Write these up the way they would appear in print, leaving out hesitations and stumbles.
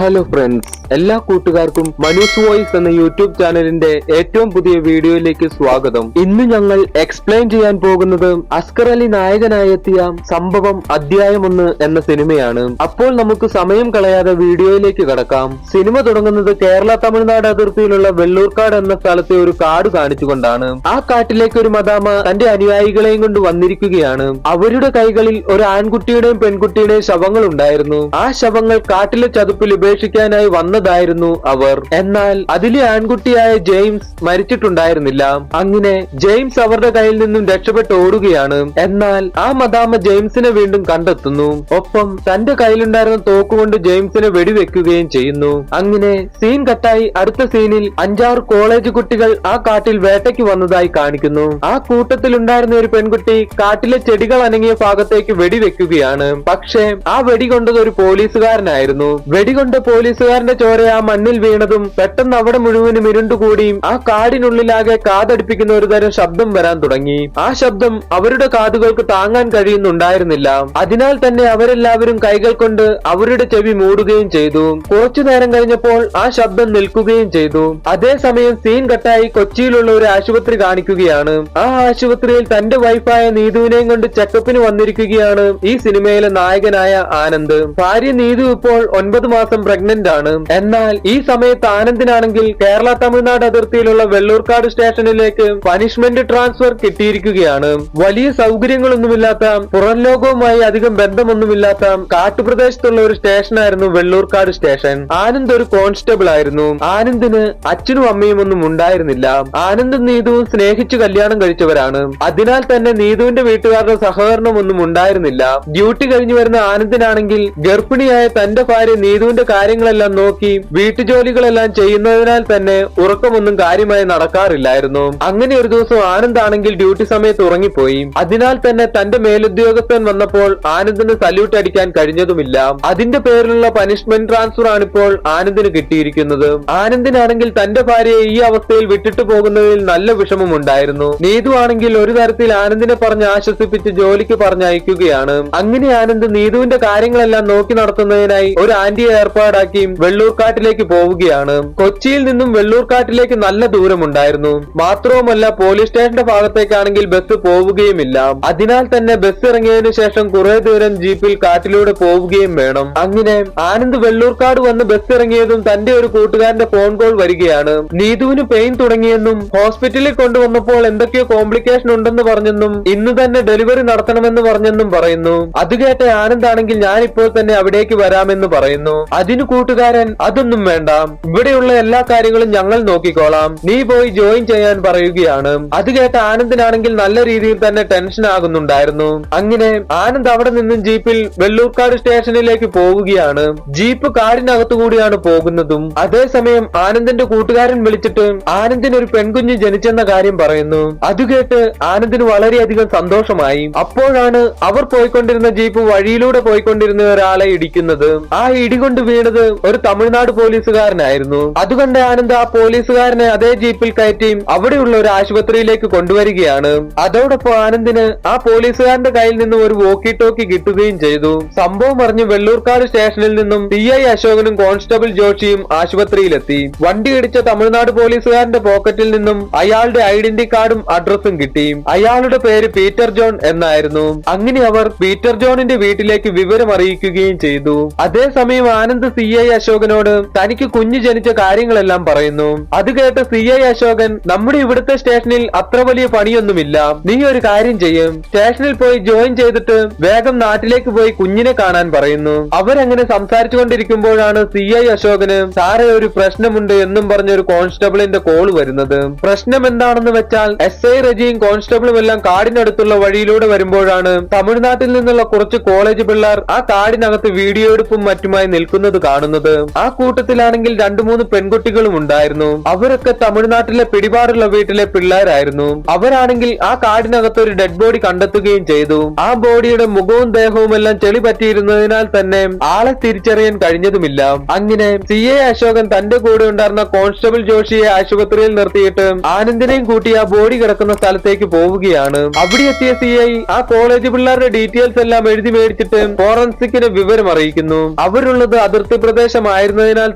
Hello friends, എല്ലാ കൂട്ടുകാർക്കും Manu's voice എന്ന യൂട്യൂബ് ചാനലിന്റെ ഏറ്റവും പുതിയ വീഡിയോയിലേക്ക് സ്വാഗതം. ഇന്ന് ഞങ്ങൾ എക്സ്പ്ലെയിൻ ചെയ്യാൻ പോകുന്നത് അസ്കർ അലി നായകനായി എത്തിയ സംഭവം അധ്യായം 1 എന്ന സിനിമയാണ്. അപ്പോൾ നമുക്ക് സമയം കളയാതെ വീഡിയോയിലേക്ക് കടക്കാം. സിനിമ തുടങ്ങുന്നത് കേരള തമിഴ്നാട് അതിർത്തിയിലുള്ള വെള്ളൂർക്കാട് എന്ന സ്ഥലത്തെ ഒരു കാട് കാണിച്ചുകൊണ്ടാണ്. ആ കാട്ടിലേക്ക് ഒരു മദാമ തന്റെ അനുയായികളെയും കൊണ്ട് വന്നിരിക്കുകയാണ്. അവരുടെ കൈകളിൽ ഒരു ആൺകുട്ടിയുടെയും പെൺകുട്ടിയുടെയും ശവങ്ങൾ ഉണ്ടായിരുന്നു. ആ ശവങ്ങൾ കാട്ടിലെ ചതുപ്പിൽ ഉപേക്ഷിക്കാനായി വന്നതായിരുന്നു അവർ. എന്നാൽ അതിലെ ആൺകുട്ടിയായ ജെയിംസ് മരിച്ചിട്ടുണ്ടായിരുന്നില്ല. അങ്ങനെ ജെയിംസ് അവരുടെ കയ്യിൽ നിന്നും രക്ഷപ്പെട്ട് ഓടുകയാണ്. എന്നാൽ ആ മദാമ ജെയിംസിനെ വീണ്ടും കണ്ടെത്തുന്നു. ഒപ്പം തന്റെ കയ്യിലുണ്ടായിരുന്ന തോക്കുകൊണ്ട് ജെയിംസിനെ വെടിവെക്കുകയും ചെയ്യുന്നു. അങ്ങനെ സീൻ കട്ടായി അടുത്ത സീനിൽ 5-6 കോളേജ് കുട്ടികൾ ആ കാട്ടിൽ വേട്ടയ്ക്ക് വന്നതായി കാണിക്കുന്നു. ആ കൂട്ടത്തിലുണ്ടായിരുന്ന ഒരു പെൺകുട്ടി കാട്ടിലെ ചെടികൾ അനങ്ങിയ ഭാഗത്തേക്ക് വെടിവെക്കുകയാണ്. പക്ഷേ ആ വെടികൊണ്ടത് ഒരു പോലീസുകാരനായിരുന്നു. വെടികൊണ്ട പോലീസുകാരന്റെ ചോര ആ മണ്ണിൽ വീണതും പെട്ടെന്ന് അവിടെ മുഴുവനും ഇരുണ്ടുകൂടിയും ആ കാടിനുള്ളിലാകെ കാതടിപ്പിക്കുന്ന ഒരു തരം ശബ്ദം വരാൻ തുടങ്ങി. ആ ശബ്ദം അവരുടെ കാതുകൾക്ക് താങ്ങാൻ കഴിയുന്നുണ്ടായിരുന്നില്ല. അതിനാൽ തന്നെ അവരെല്ലാവരും കൈകൾ കൊണ്ട് അവരുടെ ചെവി മൂടുകയും ചെയ്തു. കുറച്ചു നേരം കഴിഞ്ഞപ്പോൾ ആ ശബ്ദം നിൽക്കുകയും ചെയ്തു. അതേസമയം സീൻ കട്ടായി കൊച്ചിയിലുള്ള ഒരു ആശുപത്രി കാണിക്കുകയാണ്. ആ ആശുപത്രിയിൽ തന്റെ വൈഫായ നീതുവിനെയും കൊണ്ട് ചെക്കപ്പിന് വന്നിരിക്കുകയാണ് ഈ സിനിമയിലെ നായകനായ ആനന്ദ്. ഭാര്യ നീതു ഇപ്പോൾ 9 മാസം പ്രഗ്നന്റ് ആണ്. എന്നാൽ ഈ സമയത്ത് ആനന്ദിനാണെങ്കിൽ കേരള തമിഴ്നാട് അതിർത്തിയിലുള്ള വെള്ളൂർക്കാട് സ്റ്റേഷനിലേക്ക് പനിഷ്മെന്റ് ട്രാൻസ്ഫർ കിട്ടിയിരിക്കുകയാണ്. വലിയ സൗകര്യങ്ങളൊന്നുമില്ലാത്ത, പുറം ലോകവുമായി അധികം ബന്ധമൊന്നുമില്ലാത്ത കാട്ടുപ്രദേശത്തുള്ള ഒരു സ്റ്റേഷനായിരുന്നു വെള്ളൂർക്കാട് സ്റ്റേഷൻ. ആനന്ദ് ഒരു കോൺസ്റ്റബിൾ ആയിരുന്നു. ആനന്ദിന് അച്ഛനും അമ്മയും ഒന്നും ഉണ്ടായിരുന്നില്ല. ആനന്ദും നീതുവും സ്നേഹിച്ചു കല്യാണം കഴിച്ചവരാണ്. അതിനാൽ തന്നെ നീതുവിന്റെ വീട്ടുകാരുടെ സഹകരണം ഒന്നും ഉണ്ടായിരുന്നില്ല. ഡ്യൂട്ടി കഴിഞ്ഞു വരുന്ന ആനന്ദിനാണെങ്കിൽ ഗർഭിണിയായ തന്റെ ഭാര്യ നീതുവിന്റെ കാര്യങ്ങളെല്ലാം നോക്കി വീട്ടുജോലികളെല്ലാം ചെയ്യുന്നതിനാൽ തന്നെ ഉറക്കമൊന്നും കാര്യമായി നടക്കാറില്ലായിരുന്നു. അങ്ങനെ ഒരു ദിവസം ആനന്ദ് ആണെങ്കിൽ ഡ്യൂട്ടി സമയത്ത് ഉറങ്ങിപ്പോയി. അതിനാൽ തന്നെ തന്റെ മേലുദ്യോഗസ്ഥൻ വന്നപ്പോൾ ആനന്ദിന് സല്യൂട്ട് അടിക്കാൻ കഴിഞ്ഞതുമില്ല. അതിന്റെ പേരിലുള്ള പനിഷ്മെന്റ് ട്രാൻസ്ഫർ ആണിപ്പോൾ ആനന്ദിന് കിട്ടിയിരിക്കുന്നത്. ആനന്ദിനാണെങ്കിൽ തന്റെ ഭാര്യയെ ഈ അവസ്ഥയിൽ വിട്ടിട്ട് പോകുന്നതിൽ നല്ല വിഷമമുണ്ടായിരുന്നു. നീതു ആണെങ്കിൽ ഒരു തരത്തിൽ ആനന്ദിനെ പറഞ്ഞ് ആശ്വസിപ്പിച്ച് ജോലിക്ക് പറഞ്ഞയക്കുകയാണ്. അങ്ങനെ ആനന്ദ് നീതുവിന്റെ കാര്യങ്ങളെല്ലാം നോക്കി നടത്തുന്നതിനായി ഒരു ആന്റിയെ ഏർപ്പാടാക്കി വെള്ളൂർക്കാട്ടിലേക്ക് പോവുകയാണ്. കൊച്ചിയിൽ നിന്നും വെള്ളൂർക്കാട്ടിലേക്ക് നല്ല ദൂരമുണ്ടായിരുന്നു. മാത്രവുമല്ല പോലീസ് സ്റ്റേഷന്റെ ഭാഗത്തേക്കാണെങ്കിൽ ബസ് പോവുകയുമില്ല. അതിനാൽ തന്നെ ബസ് ഇറങ്ങിയതിനു ശേഷം കുറെ ദൂരം ജീപ്പിൽ കാട്ടിലൂടെ പോവുകയും വേണം. അങ്ങനെ ആനന്ദ് വെള്ളൂർക്കാട് വന്ന് ബസ് ഇറങ്ങിയതും തന്റെ ഒരു കൂട്ടുകാരന്റെ ഫോൺ കോൾ വരികയാണ്. നീതുവിന് പെയിൻ തുടങ്ങിയെന്നും ഹോസ്പിറ്റലിൽ കൊണ്ടുവന്നപ്പോൾ എന്തൊക്കെയോ കോംപ്ലിക്കേഷൻ ഉണ്ടെന്ന് പറഞ്ഞെന്നും ഇന്ന് തന്നെ ഡെലിവറി നടത്തണമെന്ന് പറഞ്ഞെന്നും പറയുന്നു. അത് കേട്ട ആനന്ദ് ആണെങ്കിൽ ഞാൻ ഇപ്പോൾ തന്നെ അവിടേക്ക് വരാമെന്ന് പറയുന്നു. അതിന് കൂട്ടുകാരൻ അതൊന്നും വേണ്ട, ഇവിടെയുള്ള എല്ലാ കാര്യങ്ങളും ഞങ്ങൾ നോക്കിക്കോളാം, നീ പോയി ജോയിൻ ചെയ്യാൻ പറയുകയാണ്. അത് കേട്ട ആനന്ദിനാണെങ്കിൽ നല്ല രീതിയിൽ തന്നെ ടെൻഷൻ ആകുന്നുണ്ടായിരുന്നു. അങ്ങനെ ആനന്ദ് അവിടെ നിന്നും ജീപ്പിൽ വെള്ളൂർക്കാട് സ്റ്റേഷനിലേക്ക് പോവുകയാണ്. ജീപ്പ് കാടിനകത്തു കൂടിയാണ് പോകുന്നതും. അതേസമയം ആനന്ദിന്റെ കൂട്ടുകാരൻ വിളിച്ചിട്ട് ആനന്ദിന് ഒരു പെൺകുഞ്ഞ് ജനിച്ചെന്ന കാര്യം പറയുന്നു. അത് കേട്ട് ആനന്ദിന് വളരെയധികം സന്തോഷമായി. അപ്പോഴാണ് അവർ പോയിക്കൊണ്ടിരുന്ന ജീപ്പ് വഴിയിലൂടെ പോയിക്കൊണ്ടിരുന്ന ഒരാളെ ഇടിക്കുന്നത്. ആ ഇടികൊണ്ട് വീണത് ഒരു തമിഴ്നാട് പോലീസുകാരനായിരുന്നു. അതുകൊണ്ട് ആനന്ദ് ആ പോലീസുകാരനെ അതേ ജീപ്പിൽ കയറ്റി അവിടെയുള്ള ഒരു ആശുപത്രിയിലേക്ക് കൊണ്ടുവരികയാണ്. അതോടൊപ്പം ആനന്ദിന് ആ പോലീസുകാരന്റെ കയ്യിൽ നിന്നും ഒരു വോക്കി ടോക്കി കിട്ടുകയും ചെയ്തു. സംഭവം അറിഞ്ഞ് വെള്ളൂർക്കാട് സ്റ്റേഷനിൽ നിന്നും CI അശോകനും കോൺസ്റ്റബിൾ ജോഷിയും ആശുപത്രിയിലെത്തി. വണ്ടി ഇടിച്ച തമിഴ്നാട് പോലീസുകാരന്റെ പോക്കറ്റിൽ നിന്നും അയാളുടെ ഐഡന്റി കാർഡും അഡ്രസ്സും കിട്ടി. അയാളുടെ പേര് പീറ്റർ ജോൺ എന്നായിരുന്നു. അങ്ങനെ അവർ പീറ്റർ ജോണിന്റെ വീട്ടിലേക്ക് വിവരം അറിയിക്കുകയും ചെയ്തു. അതേസമയം ആനന്ദ് CI അശോകനോട് തനിക്ക് കുഞ്ഞ് ജനിച്ച കാര്യങ്ങളെല്ലാം പറയുന്നു. അത് കേട്ട് CI അശോകൻ നമ്മുടെ ഇവിടുത്തെ സ്റ്റേഷനിൽ അത്ര വലിയ പണിയൊന്നുമില്ല, നീ ഒരു കാര്യം ചെയ്യും, സ്റ്റേഷനിൽ പോയി ജോയിൻ ചെയ്തിട്ട് വേഗം നാട്ടിലേക്ക് പോയി കുഞ്ഞിനെ കാണാൻ പറയുന്നു. അവരങ്ങനെ സംസാരിച്ചു കൊണ്ടിരിക്കുമ്പോഴാണ് CI അശോകന് സാറേ ഒരു പ്രശ്നമുണ്ട് എന്നും പറഞ്ഞ ഒരു കോൺസ്റ്റബിളിന്റെ കോൾ വരുന്നത്. പ്രശ്നം എന്താണെന്ന് വെച്ചാൽ SI റജിയും കോൺസ്റ്റബിളും എല്ലാം കാടിനടുത്തുള്ള വഴിയിലൂടെ വരുമ്പോഴാണ് തമിഴ്നാട്ടിൽ നിന്നുള്ള കുറച്ച് കോളേജ് പിള്ളേർ ആ കാടിനകത്ത് വീഡിയോ എടുപ്പും മറ്റുമായി നിൽക്കുന്നത് കാണുന്നത്. ആ കൂട്ടത്തിലാണെങ്കിൽ 2-3 പെൺകുട്ടികളും ഉണ്ടായിരുന്നു. അവരൊക്കെ തമിഴ്നാട്ടിലെ പിടിപാടുള്ള വീട്ടിലെ പിള്ളേരായിരുന്നു. അവരാണെങ്കിൽ ആ കാടിനകത്ത് ഒരു ഡെഡ് ബോഡി കണ്ടെത്തുകയും ചെയ്തു. ആ ബോഡിയുടെ മുഖവും ദേഹവും എല്ലാം ചെളി പറ്റിയിരുന്നതിനാൽ തന്നെ ആളെ തിരിച്ചറിയാൻ കഴിഞ്ഞതുമില്ല. അങ്ങനെ CI അശോകൻ തന്റെ കൂടെ ഉണ്ടായിരുന്ന കോൺസ്റ്റബിൾ ജോഷിയെ ആശുപത്രിയിൽ നിർത്തിയിട്ട് ആനന്ദിനെയും കൂട്ടി ആ ബോഡി കിടക്കുന്ന സ്ഥലത്തേക്ക് പോവുകയാണ്. അവിടെ എത്തിയ CI ആ കോളേജ് പിള്ളേരുടെ ഡീറ്റെയിൽസ് എല്ലാം എഴുതി മേടിച്ചിട്ട് ഫോറൻസിക്കിന് വിവരം അറിയിക്കുന്നു. അവരുള്ളത് അതിർത്തി പ്രദേശമായിരുന്നു ആയിരുന്നതിനാൽ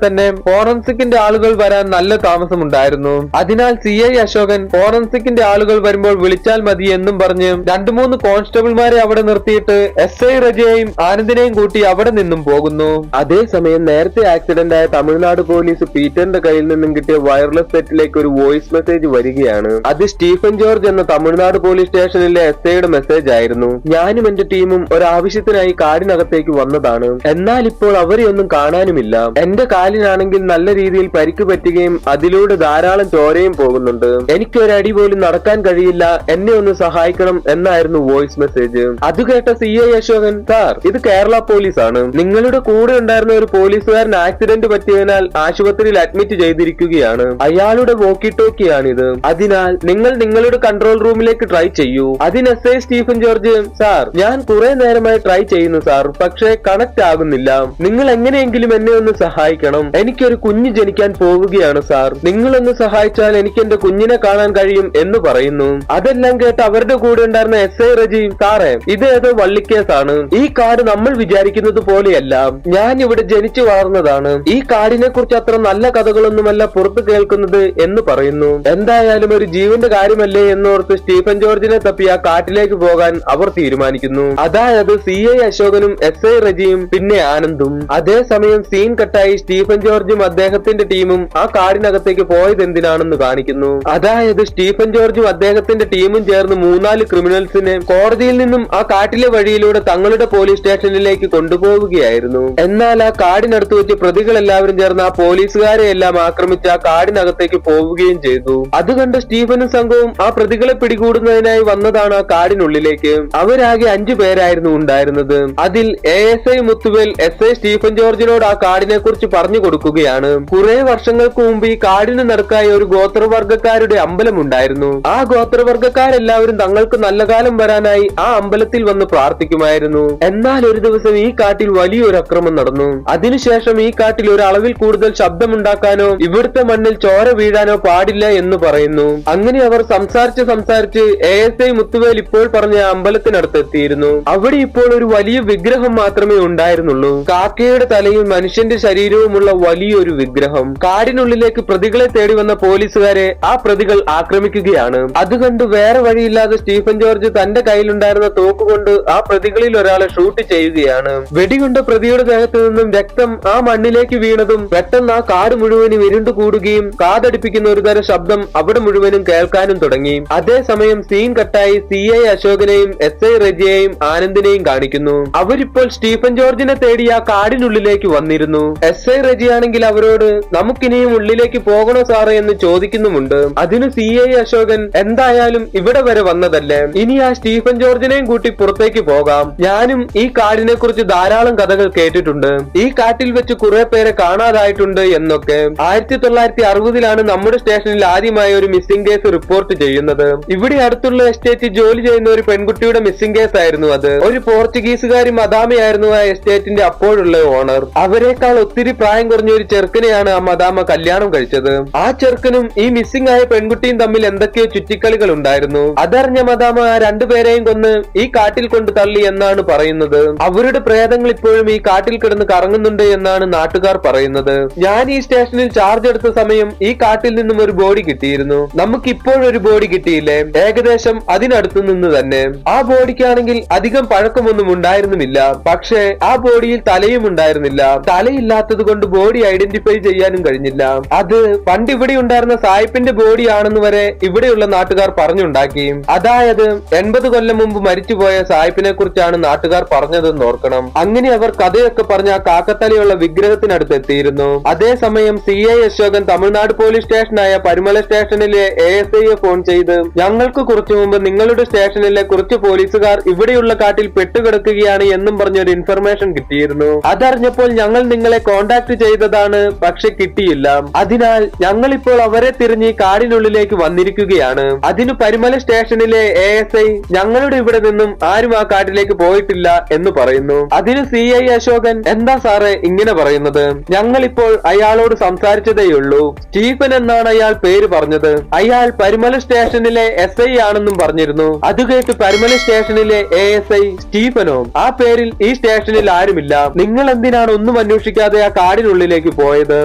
തന്നെ ഫോറൻസിക്കിന്റെ ആളുകൾ വരാൻ നല്ല താമസമുണ്ടായിരുന്നു. അതിനാൽ CI അശോകൻ ഫോറൻസിക്കിന്റെ ആളുകൾ വരുമ്പോൾ വിളിച്ചാൽ മതി എന്നും പറഞ്ഞ് 2-3 കോൺസ്റ്റബിൾമാരെ അവിടെ നിർത്തിയിട്ട് SI റജിയെയും ആനന്ദിനെയും കൂട്ടി അവിടെ നിന്നും പോകുന്നു. അതേസമയം നേരത്തെ ആക്സിഡന്റ് ആയ തമിഴ്നാട് പോലീസ് പീറ്ററിന്റെ കയ്യിൽ നിന്നും കിട്ടിയ വയർലെസ് സെറ്റിലേക്ക് ഒരു വോയിസ് മെസ്സേജ് വരികയാണ്. അത് സ്റ്റീഫൻ ജോർജ് എന്ന തമിഴ്നാട് പോലീസ് സ്റ്റേഷനിലെ SIയുടെ മെസ്സേജ് ആയിരുന്നു. ഞാനും എന്റെ ടീമും ഒരാവശ്യത്തിനായി കാടിനകത്തേക്ക് വന്നതാണ്. എന്നാൽ ഇപ്പോൾ അവരെ ഒന്നും കാണാനുമില്ല. എന്റെ കാലിനാണെങ്കിൽ നല്ല രീതിയിൽ പരിക്ക് പറ്റുകയും അതിലൂടെ ധാരാളം ചോരയും പോകുന്നുണ്ട്. എനിക്ക് ഒരടി പോലും നടക്കാൻ കഴിയില്ല, എന്നെ ഒന്ന് സഹായിക്കണം എന്നായിരുന്നു വോയിസ് മെസ്സേജ്. അത് കേട്ട CI അശോകൻ, സാർ ഇത് കേരള പോലീസ് ആണ്. നിങ്ങളുടെ കൂടെ ഉണ്ടായിരുന്ന ഒരു പോലീസുകാരൻ ആക്സിഡന്റ് പറ്റിയതിനാൽ ആശുപത്രിയിൽ അഡ്മിറ്റ് ചെയ്തിരിക്കുകയാണ്. അയാളുടെ വോക്കി ടോക്കിയാണിത്. അതിനാൽ നിങ്ങൾ നിങ്ങളുടെ കൺട്രോൾ റൂമിലേക്ക് ട്രൈ ചെയ്യൂ. അതിന് SI സ്റ്റീഫൻ ജോർജ്, സാർ ഞാൻ കുറെ നേരമായി ട്രൈ ചെയ്യുന്നു സാർ, പക്ഷേ കണക്ട് ആകുന്നില്ല. നിങ്ങൾ എങ്ങനെയെങ്കിലും എന്നെ ഒന്ന് സഹായിക്കണം. എനിക്കൊരു കുഞ്ഞ് ജനിക്കാൻ പോവുകയാണ് സാർ. നിങ്ങളൊന്ന് സഹായിച്ചാൽ എനിക്ക് എന്റെ കുഞ്ഞിനെ കാണാൻ കഴിയും എന്ന് പറയുന്നു. അതെല്ലാം കേട്ട് അവരുടെ കൂടെ ഉണ്ടായിരുന്ന SI റജി, സാറേ ഇത് ഏതോ വള്ളിക്കേസാണ്. ഈ കാട് നമ്മൾ വിചാരിക്കുന്നത് പോലെയല്ല. ഞാൻ ഇവിടെ ജനിച്ചു വളർന്നതാണ്. ഈ കാടിനെ കുറിച്ച് അത്ര നല്ല കഥകളൊന്നുമല്ല പുറത്തു കേൾക്കുന്നത് എന്ന് പറയുന്നു. എന്തായാലും ഒരു ജീവന്റെ കാര്യമല്ലേ എന്നോർത്ത് സ്റ്റീഫൻ ജോർജിനെ തപ്പി ആ കാട്ടിലേക്ക് പോകാൻ അവർ തീരുമാനിക്കുന്നു. അതായത് CI അശോകനും SI റജിയും പിന്നെ ആനന്ദും. അതേസമയം സീൻ കട്ടായി സ്റ്റീഫൻ ജോർജും അദ്ദേഹത്തിന്റെ ടീമും ആ കാടിനകത്തേക്ക് പോയത് എന്തിനാണെന്ന് കാണിക്കുന്നു. അതായത് സ്റ്റീഫൻ ജോർജും അദ്ദേഹത്തിന്റെ ടീമും ചേർന്ന് 3-4 ക്രിമിനൽസിനെ കോടതിയിൽ നിന്നും ആ കാട്ടിലെ വഴിയിലൂടെ തങ്ങളുടെ പോലീസ് സ്റ്റേഷനിലേക്ക് കൊണ്ടുപോവുകയായിരുന്നു. എന്നാൽ ആ കാടിനടുത്ത് വെച്ച് പ്രതികളെല്ലാവരും ചേർന്ന് ആ പോലീസുകാരെ എല്ലാം ആക്രമിച്ച് ആ കാടിനകത്തേക്ക് പോവുകയും ചെയ്തു. അത് കണ്ട് സ്റ്റീഫനും സംഘവും ആ പ്രതികളെ പിടികൂടുന്നതിനായി വന്നതാണ് ആ കാടിനുള്ളിലേക്ക്. അവരാകെ 5 പേരായിരുന്നു ഉണ്ടായിരുന്നത്. അതിൽ ASI മുത്തുവേൽ SI സ്റ്റീഫൻ ജോർജിനോട് ആ കാടിനെ കുറിച്ച് പറഞ്ഞു കൊടുക്കുകയാണ്. കുറെ വർഷങ്ങൾക്ക് മുമ്പ് ഈ കാടിന് നടുക്കായി ഒരു ഗോത്രവർഗക്കാരുടെ അമ്പലം ഉണ്ടായിരുന്നു. ആ ഗോത്രവർഗക്കാരെല്ലാവരും തങ്ങൾക്ക് നല്ല കാലം വരാനായി ആ അമ്പലത്തിൽ വന്ന് പ്രാർത്ഥിക്കുമായിരുന്നു. എന്നാൽ ഒരു ദിവസം ഈ കാട്ടിൽ വലിയൊരു അക്രമം നടന്നു. അതിനുശേഷം ഈ കാട്ടിൽ ഒരു അളവിൽ കൂടുതൽ ശബ്ദമുണ്ടാക്കാനോ ഇവിടുത്തെ മണ്ണിൽ ചോര വീഴാനോ പാടില്ല എന്ന് പറയുന്നു. അങ്ങനെ അവർ സംസാരിച്ച് ASI മുത്തുവേൽ ഇപ്പോൾ പറഞ്ഞ അമ്പലത്തിനടുത്ത് എത്തിയിരുന്നു. അവിടെ ഇപ്പോൾ ഒരു വലിയ വിഗ്രഹം മാത്രമേ ഉണ്ടായിരുന്നുള്ളൂ. കാക്കയുടെ തലയും മനുഷ്യന്റെ ശരീരവുമുള്ള വലിയൊരു വിഗ്രഹം. കാടിനുള്ളിലേക്ക് പ്രതികളെ തേടി വന്ന പോലീസുകാരെ ആ പ്രതികൾ ആക്രമിക്കുകയാണ്. അതുകണ്ട് വേറെ വഴിയില്ലാതെ സ്റ്റീഫൻ ജോർജ് തന്റെ കയ്യിലുണ്ടായിരുന്ന തോക്കുകൊണ്ട് ആ പ്രതികളിൽ ഒരാളെ ഷൂട്ട് ചെയ്യുകയാണ്. വെടികൊണ്ട് പ്രതിയുടെ ദേഹത്ത് നിന്നും രക്തം ആ മണ്ണിലേക്ക് വീണതും പെട്ടെന്ന് ആ കാട് മുഴുവനും ഇരുണ്ടു കൂടുകയും കാതടിപ്പിക്കുന്ന ഒരു തരം ശബ്ദം അവിടെ മുഴുവനും കേൾക്കാനും തുടങ്ങി. അതേസമയം സീൻ കട്ടായി CI അശോകനെയും SI റജിയെയും ആനന്ദിനെയും കാണിക്കുന്നു. അവരിപ്പോൾ സ്റ്റീഫൻ ജോർജിനെ തേടി ആ കാടിനുള്ളിലേക്ക് വന്നിരുന്നു. SI റജിയാണെങ്കിൽ അവരോട് നമുക്കിനിയും ഉള്ളിലേക്ക് പോകണോ സാറേ എന്ന് ചോദിക്കുന്നുമുണ്ട്. അതിന് CI അശോകൻ, എന്തായാലും ഇവിടെ വരെ വന്നതല്ലേ, ഇനി ആ സ്റ്റീഫൻ ജോർജിനെയും കൂട്ടി പുറത്തേക്ക് പോകാം. ഞാനും ഈ കാടിനെ കുറിച്ച് ധാരാളം കഥകൾ കേട്ടിട്ടുണ്ട്. ഈ കാട്ടിൽ വെച്ച് കുറെ പേരെ കാണാതായിട്ടുണ്ട് എന്നൊക്കെ. 1960-ലാണ് നമ്മുടെ സ്റ്റേഷനിൽ ആദ്യമായി ഒരു മിസ്സിംഗ് കേസ് റിപ്പോർട്ട് ചെയ്യുന്നത്. ഇവിടെ അടുത്തുള്ള എസ്റ്റേറ്റ് ജോലി ചെയ്യുന്ന ഒരു പെൺകുട്ടിയുടെ മിസ്സിംഗ് കേസ് ആയിരുന്നു അത്. ഒരു പോർച്ചുഗീസുകാരി മദാമയായിരുന്നു ആ എസ്റ്റേറ്റിന്റെ അപ്പോഴുള്ള ഓണർ. അവരെക്കാൾ ഒത്തിരി പ്രായം കുറഞ്ഞ ഒരു ചെറുക്കനെയാണ് ആ മദാമ കല്യാണം കഴിച്ചത്. ആ ചെറുക്കനും ഈ മിസ്സിംഗ് ആയ പെൺകുട്ടിയും തമ്മിൽ എന്തൊക്കെയോ ചുറ്റിക്കളികൾ ഉണ്ടായിരുന്നു. അതറിഞ്ഞ മദാമ ആ 2 പേരെയും കൊന്ന് ഈ കാട്ടിൽ കൊണ്ട് തള്ളി എന്നാണ് പറയുന്നത്. അവരുടെ പ്രേതങ്ങൾ ഇപ്പോഴും ഈ കാട്ടിൽ കിടന്ന് കറങ്ങുന്നുണ്ട് എന്നാണ് നാട്ടുകാർ പറയുന്നത്. ഞാൻ ഈ സ്റ്റേഷനിൽ ചാർജ് എടുത്ത സമയം ഈ കാട്ടിൽ നിന്നും ഒരു ബോഡി കിട്ടിയിരുന്നു. നമുക്ക് ഇപ്പോഴൊരു ബോഡി കിട്ടിയില്ലേ, ഏകദേശം അതിനടുത്തു നിന്ന് തന്നെ. ആ ബോഡിക്കാണെങ്കിൽ അധികം പഴക്കമൊന്നും ഉണ്ടായിരുന്നുമില്ല. പക്ഷേ ആ ബോഡിയിൽ തലയും ഉണ്ടായിരുന്നില്ല. തലയില്ലാത്തത് കൊണ്ട് ബോഡി ഐഡന്റിഫൈ ചെയ്യാനും കഴിഞ്ഞില്ല. അത് പണ്ട് ഇവിടെ ഉണ്ടായിരുന്ന സായിപ്പിന്റെ ബോഡി ആണെന്ന് വരെ ഇവിടെയുള്ള നാട്ടുകാർ പറഞ്ഞുണ്ടാക്കി. അതായത് 80 കൊല്ലം മുമ്പ് മരിച്ചുപോയ സായിപ്പിനെ കുറിച്ചാണ് നാട്ടുകാർ പറഞ്ഞതെന്ന് ഓർക്കണം. അങ്ങനെ അവർ കഥയൊക്കെ പറഞ്ഞ ആ കാക്കത്തലയുള്ള വിഗ്രഹത്തിനടുത്ത് എത്തിയിരുന്നു. അതേസമയം CI അശോകൻ തമിഴ്നാട് പോലീസ് സ്റ്റേഷനായ പരുമല സ്റ്റേഷനിലെ ASIയെ ഫോൺ ചെയ്ത്, ഞങ്ങൾക്ക് കുറച്ചു മുമ്പ് നിങ്ങളുടെ സ്റ്റേഷനിലെ കുറച്ച് പോലീസുകാർ ഇവിടെയുള്ള കാട്ടിൽ പെട്ടുകിടക്കുകയാണ് എന്നും പറഞ്ഞൊരു ഇൻഫർമേഷൻ കിട്ടിയിരുന്നു. അതറിഞ്ഞപ്പോൾ ഞങ്ങൾ നിങ്ങളെ കോണ്ടാക്ട് ചെയ്തതാണ്, പക്ഷെ കിട്ടിയില്ല. അതിനാൽ ഞങ്ങൾ ഇപ്പോൾ അവരെ തിരിഞ്ഞ് കാടിനുള്ളിലേക്ക് വന്നിരിക്കുകയാണ്. അതിന് പരുമല സ്റ്റേഷനിലെ ASI, ഞങ്ങളുടെ ഇവിടെ നിന്നും ആരും ആ കാട്ടിലേക്ക് പോയിട്ടില്ല എന്ന് പറയുന്നു. അതിന് CI അശോകൻ, എന്താ സാറേ ഇങ്ങനെ പറയുന്നത്, ഞങ്ങൾ ഇപ്പോൾ അയാളോട് സംസാരിച്ചതേയുള്ളൂ. സ്റ്റീഫൻ എന്നാണ് അയാൾ പേര് പറഞ്ഞത്. അയാൾ പരുമല സ്റ്റേഷനിലെ SI ആണെന്നും പറഞ്ഞിരുന്നു. അത് കേട്ട് പരുമല സ്റ്റേഷനിലെ ASI, സ്റ്റീഫനോ, ആ പേരിൽ ഈ സ്റ്റേഷനിൽ ആരുമില്ല. നിങ്ങൾ എന്തിനാണ് ഒന്നും അന്വേഷിക്കാതെ ആ കാടിനുള്ളിലേക്ക് പോയത്.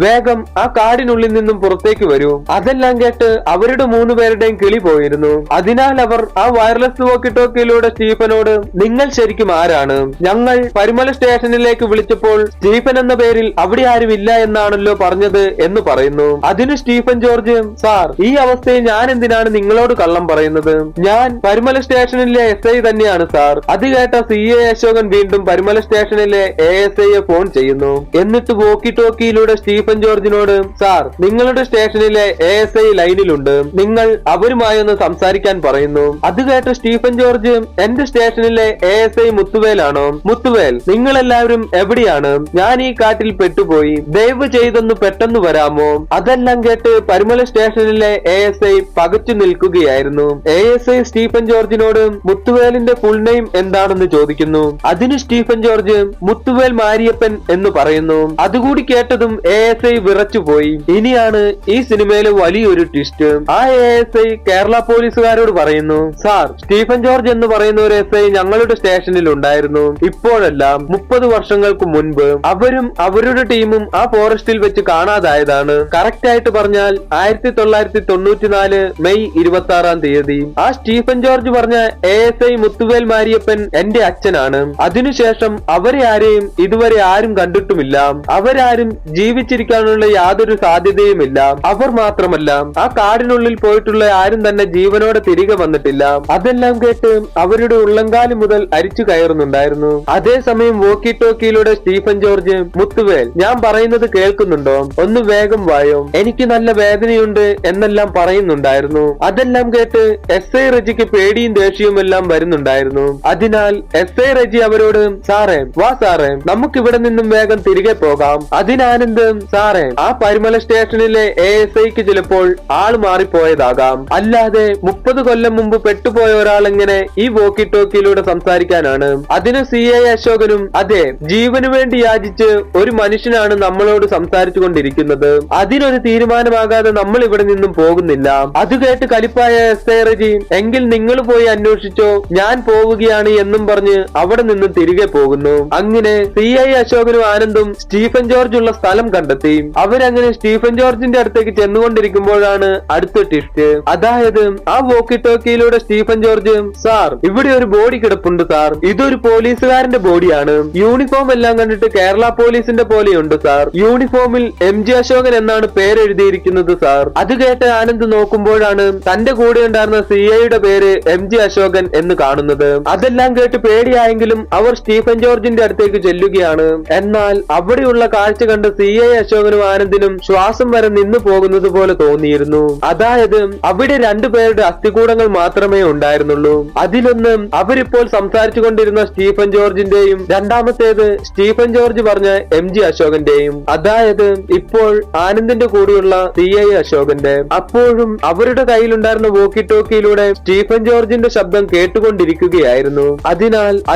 വേഗം ആ കാടിനുള്ളിൽ നിന്നും പുറത്തേക്ക് വരൂ. അതെല്ലാം കേട്ട് അവരുടെ 3 പേരുടെയും കിളി പോയിരുന്നു. അതിനാൽ അവർ ആ വയർലെസ് വോക്കി ടോക്കിയിലൂടെ സ്റ്റീഫനോട്, നിങ്ങൾ ശരിക്കും ആരാണ്? ഞങ്ങൾ പരിമല സ്റ്റേഷനിലേക്ക് വിളിച്ചപ്പോൾ സ്റ്റീഫൻ എന്ന പേരിൽ അവിടെ ആരും ഇല്ല എന്നാണല്ലോ പറഞ്ഞത് എന്ന് പറയുന്നു. അതിന് സ്റ്റീഫൻ ജോർജ്, സാർ, ഈ അവസ്ഥയിൽ ഞാൻ എന്തിനാണ് നിങ്ങളോട് കള്ളം പറയുന്നത്? ഞാൻ പരിമല സ്റ്റേഷനിലെ SI തന്നെയാണ് സാർ. അത് കേട്ട CA അശോകൻ വീണ്ടും പരിമല സ്റ്റേഷനിലെ ASIയെ ഫോൺ ചെയ്യുന്നു. എന്നിട്ട് വോക്കി ടോക്കിയിലൂടെ സ്റ്റീഫൻ ജോർജിനോട്, സാർ, നിങ്ങളുടെ സ്റ്റേഷനിലെ ASI ലൈനിലുണ്ട്, നിങ്ങൾ അവരുമായി ഒന്ന് സംസാരിക്കാൻ പറയുന്നു. അത് കേട്ട സ്റ്റീഫൻ ജോർജ്, എന്റെ സ്റ്റേഷനിലെ ASI മുത്തുവേലാണോ? മുത്തുവേൽ, നിങ്ങളെല്ലാവരും എവിടെയാണ്? ഞാൻ ഈ കാട്ടിൽ പെട്ടുപോയി, ദയവ് ചെയ്തൊന്ന് പെട്ടെന്ന് വരാമോ? അതെല്ലാം കേട്ട് പരിമല സ്റ്റേഷനിലെ ASI പകച്ചു നിൽക്കുകയായിരുന്നു. ASI സ്റ്റീഫൻ ജോർജിനോട് മുത്തുവേലിന്റെ ഫുൾ നെയിം എന്താണെന്ന് ചോദിക്കുന്നു. അതിന് സ്റ്റീഫൻ ജോർജ് മുത്തുവേൽ മാരിയപ്പൻ എന്ന് പറയുന്നു. അതുകൂടി കേട്ടതും ASI വിറച്ചുപോയി. ഇനിയാണ് ഈ സിനിമയിലെ വലിയൊരു ട്വിസ്റ്റ്. ആ ASI കേരള പോലീസുകാരോട് പറയുന്നു, സാർ, സ്റ്റീഫൻ ജോർജ് എന്ന് പറയുന്ന ഒരു SI ഞങ്ങളുടെ സ്റ്റേഷനിൽ ഉണ്ടായിരുന്നു. ഇപ്പോഴല്ല, 30 വർഷങ്ങൾക്ക് മുൻപ് അവരും അവരുടെ ടീമും ആ ഫോറസ്റ്റിൽ വെച്ച് കാണാതായതാണ്. കറക്റ്റ് ആയിട്ട് പറഞ്ഞാൽ 1994 മെയ് 26-ാം തീയതി. ആ സ്റ്റീഫൻ ജോർജ് പറഞ്ഞ ASI മുത്തുവേൽ മാരിയപ്പൻ എന്റെ അച്ഛനാണ്. അതിനുശേഷം അവരെ ആരെയും ഇതുവരെ ആരും കണ്ടിട്ടുമില്ല. അവരാരും ജീവിച്ചിരിക്കാനുള്ള യാതൊരു സാധ്യതയുമില്ല. അവർ മാത്രമല്ല, ആ കാടിനുള്ളിൽ പോയിട്ടുള്ള ആരും തന്നെ ജീവനോടെ തിരികെ വന്നിട്ടില്ല. അതെല്ലാം കേട്ട് അവരുടെ ഉള്ളങ്കാലി മുതൽ അരിച്ചു കയറുന്നുണ്ടായിരുന്നു. അതേസമയം വോക്കി ടോക്കിയിലൂടെ സ്റ്റീഫൻ ജോർജ്, മുത്തുവേൽ, ഞാൻ പറയുന്നത് കേൾക്കുന്നുണ്ടോ? ഒന്ന് വേഗം വായോ, എനിക്ക് നല്ല വേദനയുണ്ട് എന്നെല്ലാം പറയുന്നുണ്ടായിരുന്നു. അതെല്ലാം കേട്ട് SI റജിക്ക് പേടിയും ദേഷ്യവും എല്ലാം വരുന്നുണ്ടായിരുന്നു. അതിനാൽ SI റജി അവരോട്, സാറേ, വാ സാറേ, നമുക്കിവിടെ നിന്നും വേഗം തിരികെ പോകാം. അതിനാനന്ദ്, സാറേ, ആ പരിമല സ്റ്റേഷനിലെ ASIക്ക് ചിലപ്പോൾ ആൾ മാറിപ്പോയതാകാം. അല്ലാതെ 30 കൊല്ലം മുമ്പ് പെട്ടുപോയ ഒരാൾ എങ്ങനെ ഈ വോക്കി ടോക്കിയിലൂടെ സംസാരിക്കാനാണ്? അതിന് CA അശോകനും, അതെ, ജീവന് വേണ്ടി യാചിച്ച് ഒരു മനുഷ്യനാണ് നമ്മളോട് സംസാരിച്ചു കൊണ്ടിരിക്കുന്നത്. അതിനൊരു തീരുമാനമാകാതെ നമ്മൾ ഇവിടെ നിന്നും പോകുന്നില്ല. അത് കേട്ട് കലിപ്പായ SI റജി, എങ്കിൽ നിങ്ങൾ പോയി അന്വേഷിച്ചോ, ഞാൻ പോവുകയാണ് എന്നും പറഞ്ഞ് അവിടെ നിന്നും തിരികെ പോകുന്നു. അങ്ങനെ CI അശോകനും ആനന്ദും സ്റ്റീഫൻ ജോർജ് ഉള്ള സ്ഥലം കണ്ടെത്തി. അവരങ്ങനെ സ്റ്റീഫൻ ജോർജിന്റെ അടുത്തേക്ക് ചെന്നുകൊണ്ടിരിക്കുമ്പോഴാണ് അടുത്ത ട്വിസ്റ്റ്. അതായത് ആ വോക്കി ടോക്കിയിലൂടെ സ്റ്റീഫൻ ജോർജ്, സാർ, ഇവിടെ ഒരു ബോഡി കിടപ്പുണ്ട് സാർ. ഇതൊരു പോലീസുകാരന്റെ ബോഡിയാണ്. യൂണിഫോം എല്ലാം കണ്ടിട്ട് കേരള പോലീസിന്റെ പോലെയുണ്ട് സാർ. യൂണിഫോമിൽ MG അശോകൻ എന്നാണ് പേരെഴുതിയിരിക്കുന്നത് സാർ. അത് കേട്ട് ആനന്ദ് നോക്കുമ്പോഴാണ് തന്റെ കൂടെ ഉണ്ടായിരുന്ന CIയുടെ പേര് MG അശോകൻ എന്ന് കാണുന്നത്. അതെല്ലാം കേട്ട് പേടിയായെങ്കിലും അവർ സ്റ്റീഫൻ ജോർജിന്റെ അടുത്തേക്ക് ചെല്ലുകയാണ്. എന്നാൽ അവിടെയുള്ള കാഴ്ച കണ്ട് CI അശോകനും ആനന്ദിനും ശ്വാസം വരെ നിന്നു പോകുന്നത് പോലെ തോന്നിയിരുന്നു. അതായത് അവിടെ 2 പേരുടെ അസ്ഥികൂടങ്ങൾ മാത്രമേ ഉണ്ടായിരുന്നുള്ളൂ. അതിലൊന്ന് അവരിപ്പോൾ സംസാരിച്ചു കൊണ്ടിരുന്ന സ്റ്റീഫൻ ജോർജിന്റെയും രണ്ടാമത്തേത് സ്റ്റീഫൻ ജോർജ് പറഞ്ഞ MG അശോകന്റെയും. അതായത് ഇപ്പോൾ ആനന്ദിന്റെ കൂടെയുള്ള CI അശോകന്റെ. അപ്പോഴും അവരുടെ കയ്യിലുണ്ടായിരുന്ന വോക്കി ടോക്കിയിലൂടെ സ്റ്റീഫൻ ജോർജിന്റെ ശബ്ദം കേട്ടുകൊണ്ടിരിക്കുകയായിരുന്നു.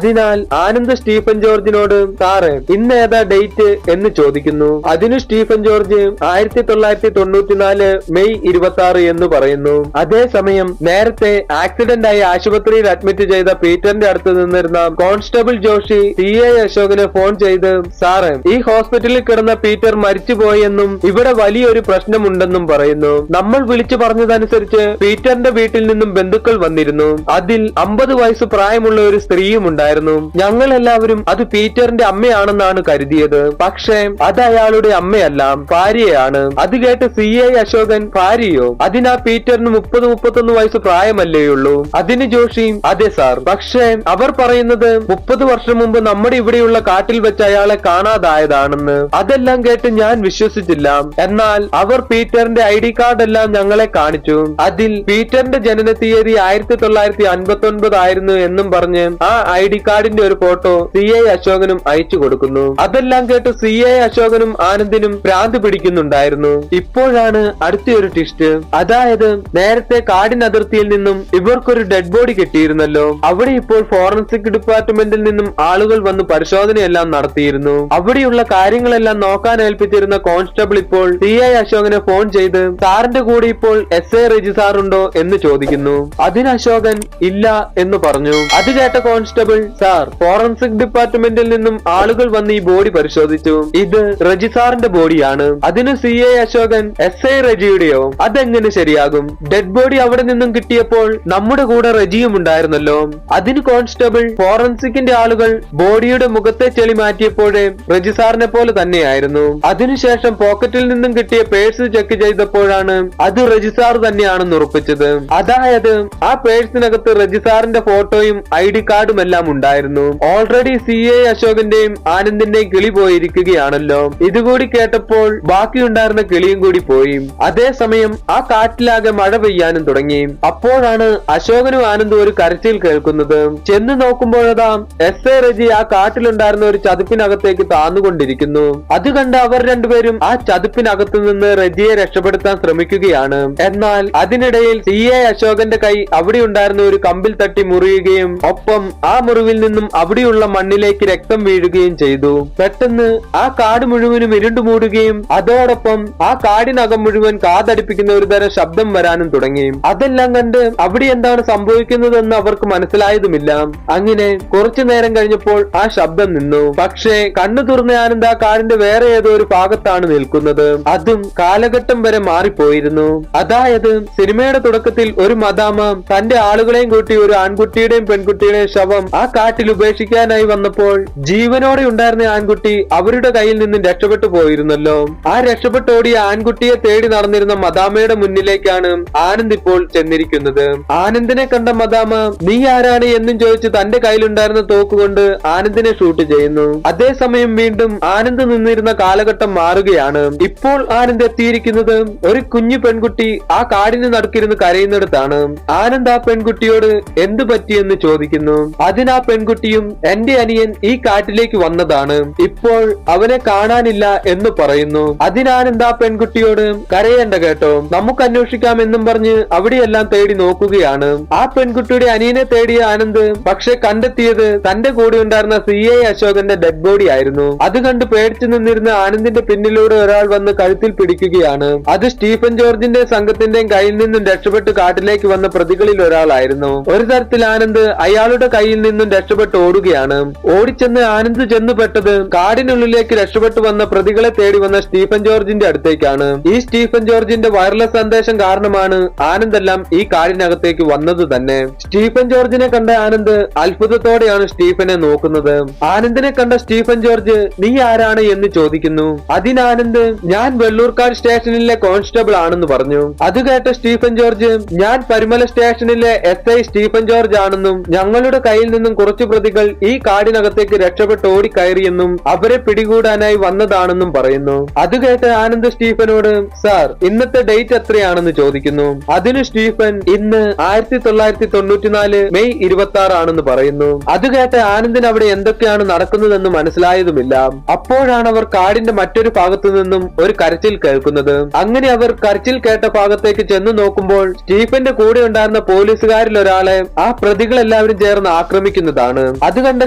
അതിനാൽ ആനന്ദ് സ്റ്റീഫൻ ജോർജിനോട്, സാറേ, ഇന്ന് ഏതാ ഡേറ്റ് എന്ന് ചോദിക്കുന്നു. അതിന് സ്റ്റീഫൻ ജോർജ് 1994 മെയ് 26 എന്ന് പറയുന്നു. അതേസമയം നേരത്തെ ആക്സിഡന്റ് ആയി ആശുപത്രിയിൽ അഡ്മിറ്റ് ചെയ്ത പീറ്ററിന്റെ അടുത്ത് നിന്നിരുന്ന കോൺസ്റ്റബിൾ ജോഷി CI അശോകനെ ഫോൺ ചെയ്ത്, സാറേ, ഈ ഹോസ്പിറ്റലിൽ കിടന്ന പീറ്റർ മരിച്ചുപോയെന്നും ഇവിടെ വലിയൊരു പ്രശ്നമുണ്ടെന്നും പറയുന്നു. നമ്മൾ വിളിച്ചു പറഞ്ഞതനുസരിച്ച് പീറ്ററിന്റെ വീട്ടിൽ നിന്നും ബന്ധുക്കൾ വന്നിരുന്നു. അതിൽ 50 വയസ്സ് പ്രായമുള്ള ഒരു സ്ത്രീയും ഉണ്ടായിരുന്നു. ഞങ്ങൾ എല്ലാവരും അത് പീറ്ററിന്റെ അമ്മയാണെന്നാണ് കരുതിയത്. പക്ഷേ അത് അയാളുടെ അമ്മയല്ല, ഭാര്യയാണ്. അത് കേട്ട് CI അശോകൻ, ഭാര്യയോ? അതിനാ പീറ്ററിന് 30-31 വയസ്സ് പ്രായമല്ലേയുള്ളൂ. അതിന് ജോഷി, അതെ സാർ, പക്ഷേ അവർ പറയുന്നത് 30 വർഷം മുമ്പ് നമ്മുടെ ഇവിടെയുള്ള കാട്ടിൽ വെച്ച് അയാളെ കാണാതായതാണെന്ന്. അതെല്ലാം കേട്ട് ഞാൻ വിശ്വസിച്ചില്ല. എന്നാൽ അവർ പീറ്ററിന്റെ ID കാർഡ് എല്ലാം ഞങ്ങളെ കാണിച്ചു. അതിൽ പീറ്ററിന്റെ ജനന തീയതി 1959 ആയിരുന്നു എന്നും പറഞ്ഞ് ആ ID കാർഡിന്റെ ഒരു ഫോട്ടോ CI അശോകനും അയച്ചു കൊടുക്കുന്നു. അതെല്ലാം കേട്ട് CI അശോകനും ആനന്ദിനും ഭ്രാന്ത് പിടിക്കുന്നുണ്ടായിരുന്നു. ഇപ്പോഴാണ് അടുത്തൊരു ട്വിസ്റ്റ്. അതായത് നേരത്തെ കാടിനതിർത്തിയിൽ നിന്നും ഇവർക്കൊരു ഡെഡ് ബോഡി കിട്ടിയിരുന്നല്ലോ. അവിടെ ഇപ്പോൾ ഫോറൻസിക് ഡിപ്പാർട്ട്മെന്റിൽ നിന്നും ആളുകൾ വന്ന് പരിശോധനയെല്ലാം നടത്തിയിരുന്നു. അവിടെയുള്ള കാര്യങ്ങളെല്ലാം നോക്കാൻ ഏൽപ്പിച്ചിരുന്ന കോൺസ്റ്റബിൾ ഇപ്പോൾ CI അശോകനെ ഫോൺ ചെയ്ത്, സാറിന്റെ കൂടെ ഇപ്പോൾ SI റജി സാറുണ്ടോ എന്ന് ചോദിക്കുന്നു. അതിന് അശോകൻ ഇല്ല എന്ന് പറഞ്ഞു. അത് കേട്ട കോൺസ്റ്റബിൾ, സാർ, ഫോറൻസിക് ഡിപ്പാർട്ട്മെന്റിൽ നിന്നും ആളുകൾ വന്ന് ഈ ബോഡി പരിശോധിച്ചു. ചോദിച്ചു. ഇത് റജി സാറിന്റെ ബോഡിയാണ്. അതിന് CA അശോകൻ SI റജിയുടെയോ? അതെങ്ങനെ ശരിയാകും? ഡെഡ് ബോഡി അവിടെ നിന്നും കിട്ടിയപ്പോൾ നമ്മുടെ കൂടെ റജിയും ഉണ്ടായിരുന്നല്ലോ. അതിന് കോൺസ്റ്റബിൾ ഫോറൻസിക്കിന്റെ ആളുകൾ ബോഡിയുടെ മുഖത്തെ ചെളി മാറ്റിയപ്പോഴേ റജി സാറിനെ പോലെ തന്നെയായിരുന്നു. അതിനുശേഷം പോക്കറ്റിൽ നിന്നും കിട്ടിയ പേഴ്സ് ചെക്ക് ചെയ്തപ്പോഴാണ് അത് റജി സാർ തന്നെയാണെന്ന് ഉറപ്പിച്ചത്. അതായത് ആ പേഴ്സിനകത്ത് റജി സാറിന്റെ ഫോട്ടോയും ID കാർഡും എല്ലാം ഉണ്ടായിരുന്നു. ഓൾറെഡി CA അശോകന്റെയും ആനന്ദിന്റെയും കിളി പോയിരിക്കുകയാണല്ലോ. ഇതുകൂടി കേട്ടപ്പോൾ ബാക്കിയുണ്ടായിരുന്ന കിളിയും കൂടി പോയി. അതേസമയം ആ കാട്ടിലാകെ മഴ പെയ്യാനും തുടങ്ങി. അപ്പോഴാണ് അശോകനും ആനന്ദും ഒരു കരച്ചിൽ കേൾക്കുന്നത്. ചെന്ന് നോക്കുമ്പോഴതാ SI റജി ആ കാട്ടിലുണ്ടായിരുന്ന ഒരു ചതുപ്പിനകത്തേക്ക് താന്നുകൊണ്ടിരിക്കുന്നു. അത് കണ്ട് അവർ രണ്ടുപേരും ആ ചതുപ്പിനകത്തു നിന്ന് റജിയെ രക്ഷപ്പെടുത്താൻ ശ്രമിക്കുകയാണ്. എന്നാൽ അതിനിടയിൽ CA അശോകന്റെ കൈ അവിടെ ഉണ്ടായിരുന്ന ഒരു കമ്പിൽ തട്ടി മുറിയുകയും ഒപ്പം ആ മുറിവിൽ നിന്നും അവിടെയുള്ള മണ്ണിലേക്ക് രക്തം വീഴുകയും ചെയ്തു. പെട്ടെന്ന് ആ കാട് മുഴുവനും ഇരുണ്ടുമൂടുകയും അതോടൊപ്പം ആ കാടിനകം മുഴുവൻ കാതടിപ്പിക്കുന്ന ഒരു തരം ശബ്ദം വരാനും തുടങ്ങി. അതെല്ലാം കണ്ട് അവിടെ എന്താണ് സംഭവിക്കുന്നതെന്ന് അവർക്ക് മനസ്സിലായതുമില്ല. അങ്ങനെ കുറച്ചു നേരം കഴിഞ്ഞപ്പോൾ ആ ശബ്ദം നിന്നു. പക്ഷേ കണ്ണു തുറന്ന ആനന്ദ് ആ കാടിന്റെ വേറെ ഏതോ ഒരു ഭാഗത്താണ് നിൽക്കുന്നത്. അതും കാലഘട്ടം വരെ മാറിപ്പോയിരുന്നു. അതായത് സിനിമയുടെ തുടക്കത്തിൽ ഒരു മദാമ തന്റെ ആളുകളെയും കൂട്ടി ഒരു ആൺകുട്ടിയുടെയും പെൺകുട്ടിയുടെയും ശവം ആ കാട്ടിൽ ഉപേക്ഷിക്കാനായി വന്നപ്പോൾ ജീവനോടെ ഉണ്ടായിരുന്ന ആൺകുട്ടി അവരുടെ കയ്യിൽ നിന്നും രക്ഷപ്പെട്ടു പോയിരുന്നല്ലോ. ആ രക്ഷപ്പെട്ടോടിയ ആൺകുട്ടിയെ തേടി നടന്നിരുന്ന മദാമയുടെ മുന്നിലേക്കാണ് ആനന്ദ് ഇപ്പോൾ ചെന്നിരിക്കുന്നത്. ആനന്ദിനെ കണ്ട മദാമ നീ ആരാണ് എന്നും ചോദിച്ച് തന്റെ കയ്യിലുണ്ടായിരുന്ന തോക്കുകൊണ്ട് ആനന്ദിനെ ഷൂട്ട് ചെയ്യുന്നു. അതേസമയം വീണ്ടും ആനന്ദ് നിന്നിരുന്ന കാലഘട്ടം മാറുകയാണ്. ഇപ്പോൾ ആനന്ദ് എത്തിയിരിക്കുന്നത് ഒരു കുഞ്ഞു പെൺകുട്ടി ആ കാടിന് നടുക്കിരുന്ന് കരയുന്നിടത്താണ്. ആനന്ദ് ആ പെൺകുട്ടിയോട് എന്തു പറ്റിയെന്ന് ചോദിക്കുന്നു. അതിനാ പെൺകുട്ടിയും എന്റെ അനിയൻ ഈ കാട്ടിലേക്ക് വന്നതാണ്, ഇപ്പോൾ അവനെ കാണാനില്ല എന്ന് പറയുന്നു. അതിനാനന്ദ് ആ പെൺകുട്ടിയോട് കരയേണ്ട കേട്ടോ, നമുക്ക് അന്വേഷിക്കാം എന്നും പറഞ്ഞ് അവിടെയെല്ലാം തേടി നോക്കുകയാണ്. ആ പെൺകുട്ടിയുടെ അനിയനെ തേടിയ ആനന്ദ് പക്ഷെ കണ്ടെത്തിയത് തന്റെ കൂടെ ഉണ്ടായിരുന്ന CA അശോകന്റെ ഡെഡ് ബോഡി ആയിരുന്നു. അത് കണ്ട് പേടിച്ചു നിന്നിരുന്ന ആനന്ദിന്റെ പിന്നിലൂടെ ഒരാൾ വന്ന് കഴുത്തിൽ പിടിക്കുകയാണ്. അത് സ്റ്റീഫൻ ജോർജിന്റെ സംഘത്തിന്റെയും കയ്യിൽ നിന്നും രക്ഷപ്പെട്ട് കാട്ടിലേക്ക് വന്ന പ്രതികളിൽ ഒരാളായിരുന്നു. ഒരു തരത്തിൽ ആനന്ദ് അയാളുടെ കയ്യിൽ നിന്നും രക്ഷപ്പെട്ട് ഓടുകയാണ്. ഓടിച്ചെന്ന് ആനന്ദ് ചെന്നുപെട്ടത് കാടിനുള്ളിലേക്ക് രക്ഷപ്പെട്ടു വന്ന പ്രതികളെ തേടി വന്ന സ്റ്റീഫൻ ജോർജിന്റെ അടുത്തേക്കാണ്. ഈ സ്റ്റീഫൻ ജോർജിന്റെ വയർലെസ് സന്ദേശം കാരണമാണ് ആനന്ദ് എല്ലാം ഈ കാടിനകത്തേക്ക് വന്നത് തന്നെ. സ്റ്റീഫൻ ജോർജിനെ കണ്ട ആനന്ദ് അത്ഭുതത്തോടെയാണ് സ്റ്റീഫനെ നോക്കുന്നത്. ആനന്ദിനെ കണ്ട സ്റ്റീഫൻ ജോർജ് നീ ആരാണ് എന്ന് ചോദിക്കുന്നു. അതിനാനന്ദ് ഞാൻ വെള്ളൂർക്കാട് സ്റ്റേഷനിലെ കോൺസ്റ്റബിൾ ആണെന്ന് പറഞ്ഞു. അത് കേട്ട സ്റ്റീഫൻ ജോർജ് ഞാൻ പരിമല സ്റ്റേഷനിലെ SI സ്റ്റീഫൻ ജോർജ് ആണെന്നും ഞങ്ങളുടെ കയ്യിൽ നിന്നും കുറച്ചു പ്രതികൾ ഈ കാടിനകത്തേക്ക് രക്ഷപ്പെട്ട് ഓടിക്കയറിയെന്നും അവരെ പിടികൂടാനായി വന്നതാണെന്നും പറയുന്നു. അത് കേട്ട് ആനന്ദ് സ്റ്റീഫനോട് സാർ ഇന്നത്തെ ഡേറ്റ് എത്രയാണെന്ന് ചോദിക്കുന്നു. അതിന് സ്റ്റീഫൻ ഇന്ന് 1994 മെയ് 26 ആണെന്ന് പറയുന്നു. അത് കേട്ട് ആനന്ദിന് അവിടെ എന്തൊക്കെയാണ് നടക്കുന്നതെന്ന് മനസ്സിലായതുമില്ല. അപ്പോഴാണ് അവർ കാടിന്റെ മറ്റൊരു ഭാഗത്തു നിന്നും ഒരു കരച്ചിൽ കേൾക്കുന്നത്. അങ്ങനെ അവർ കരച്ചിൽ കേട്ട ഭാഗത്തേക്ക് ചെന്ന് നോക്കുമ്പോൾ സ്റ്റീഫന്റെ കൂടെ ഉണ്ടായിരുന്ന പോലീസുകാരിൽ ഒരാളെ ആ പ്രതികളെല്ലാവരും ചേർന്ന് ആക്രമിക്കുന്നതാണ്. അത് കണ്ട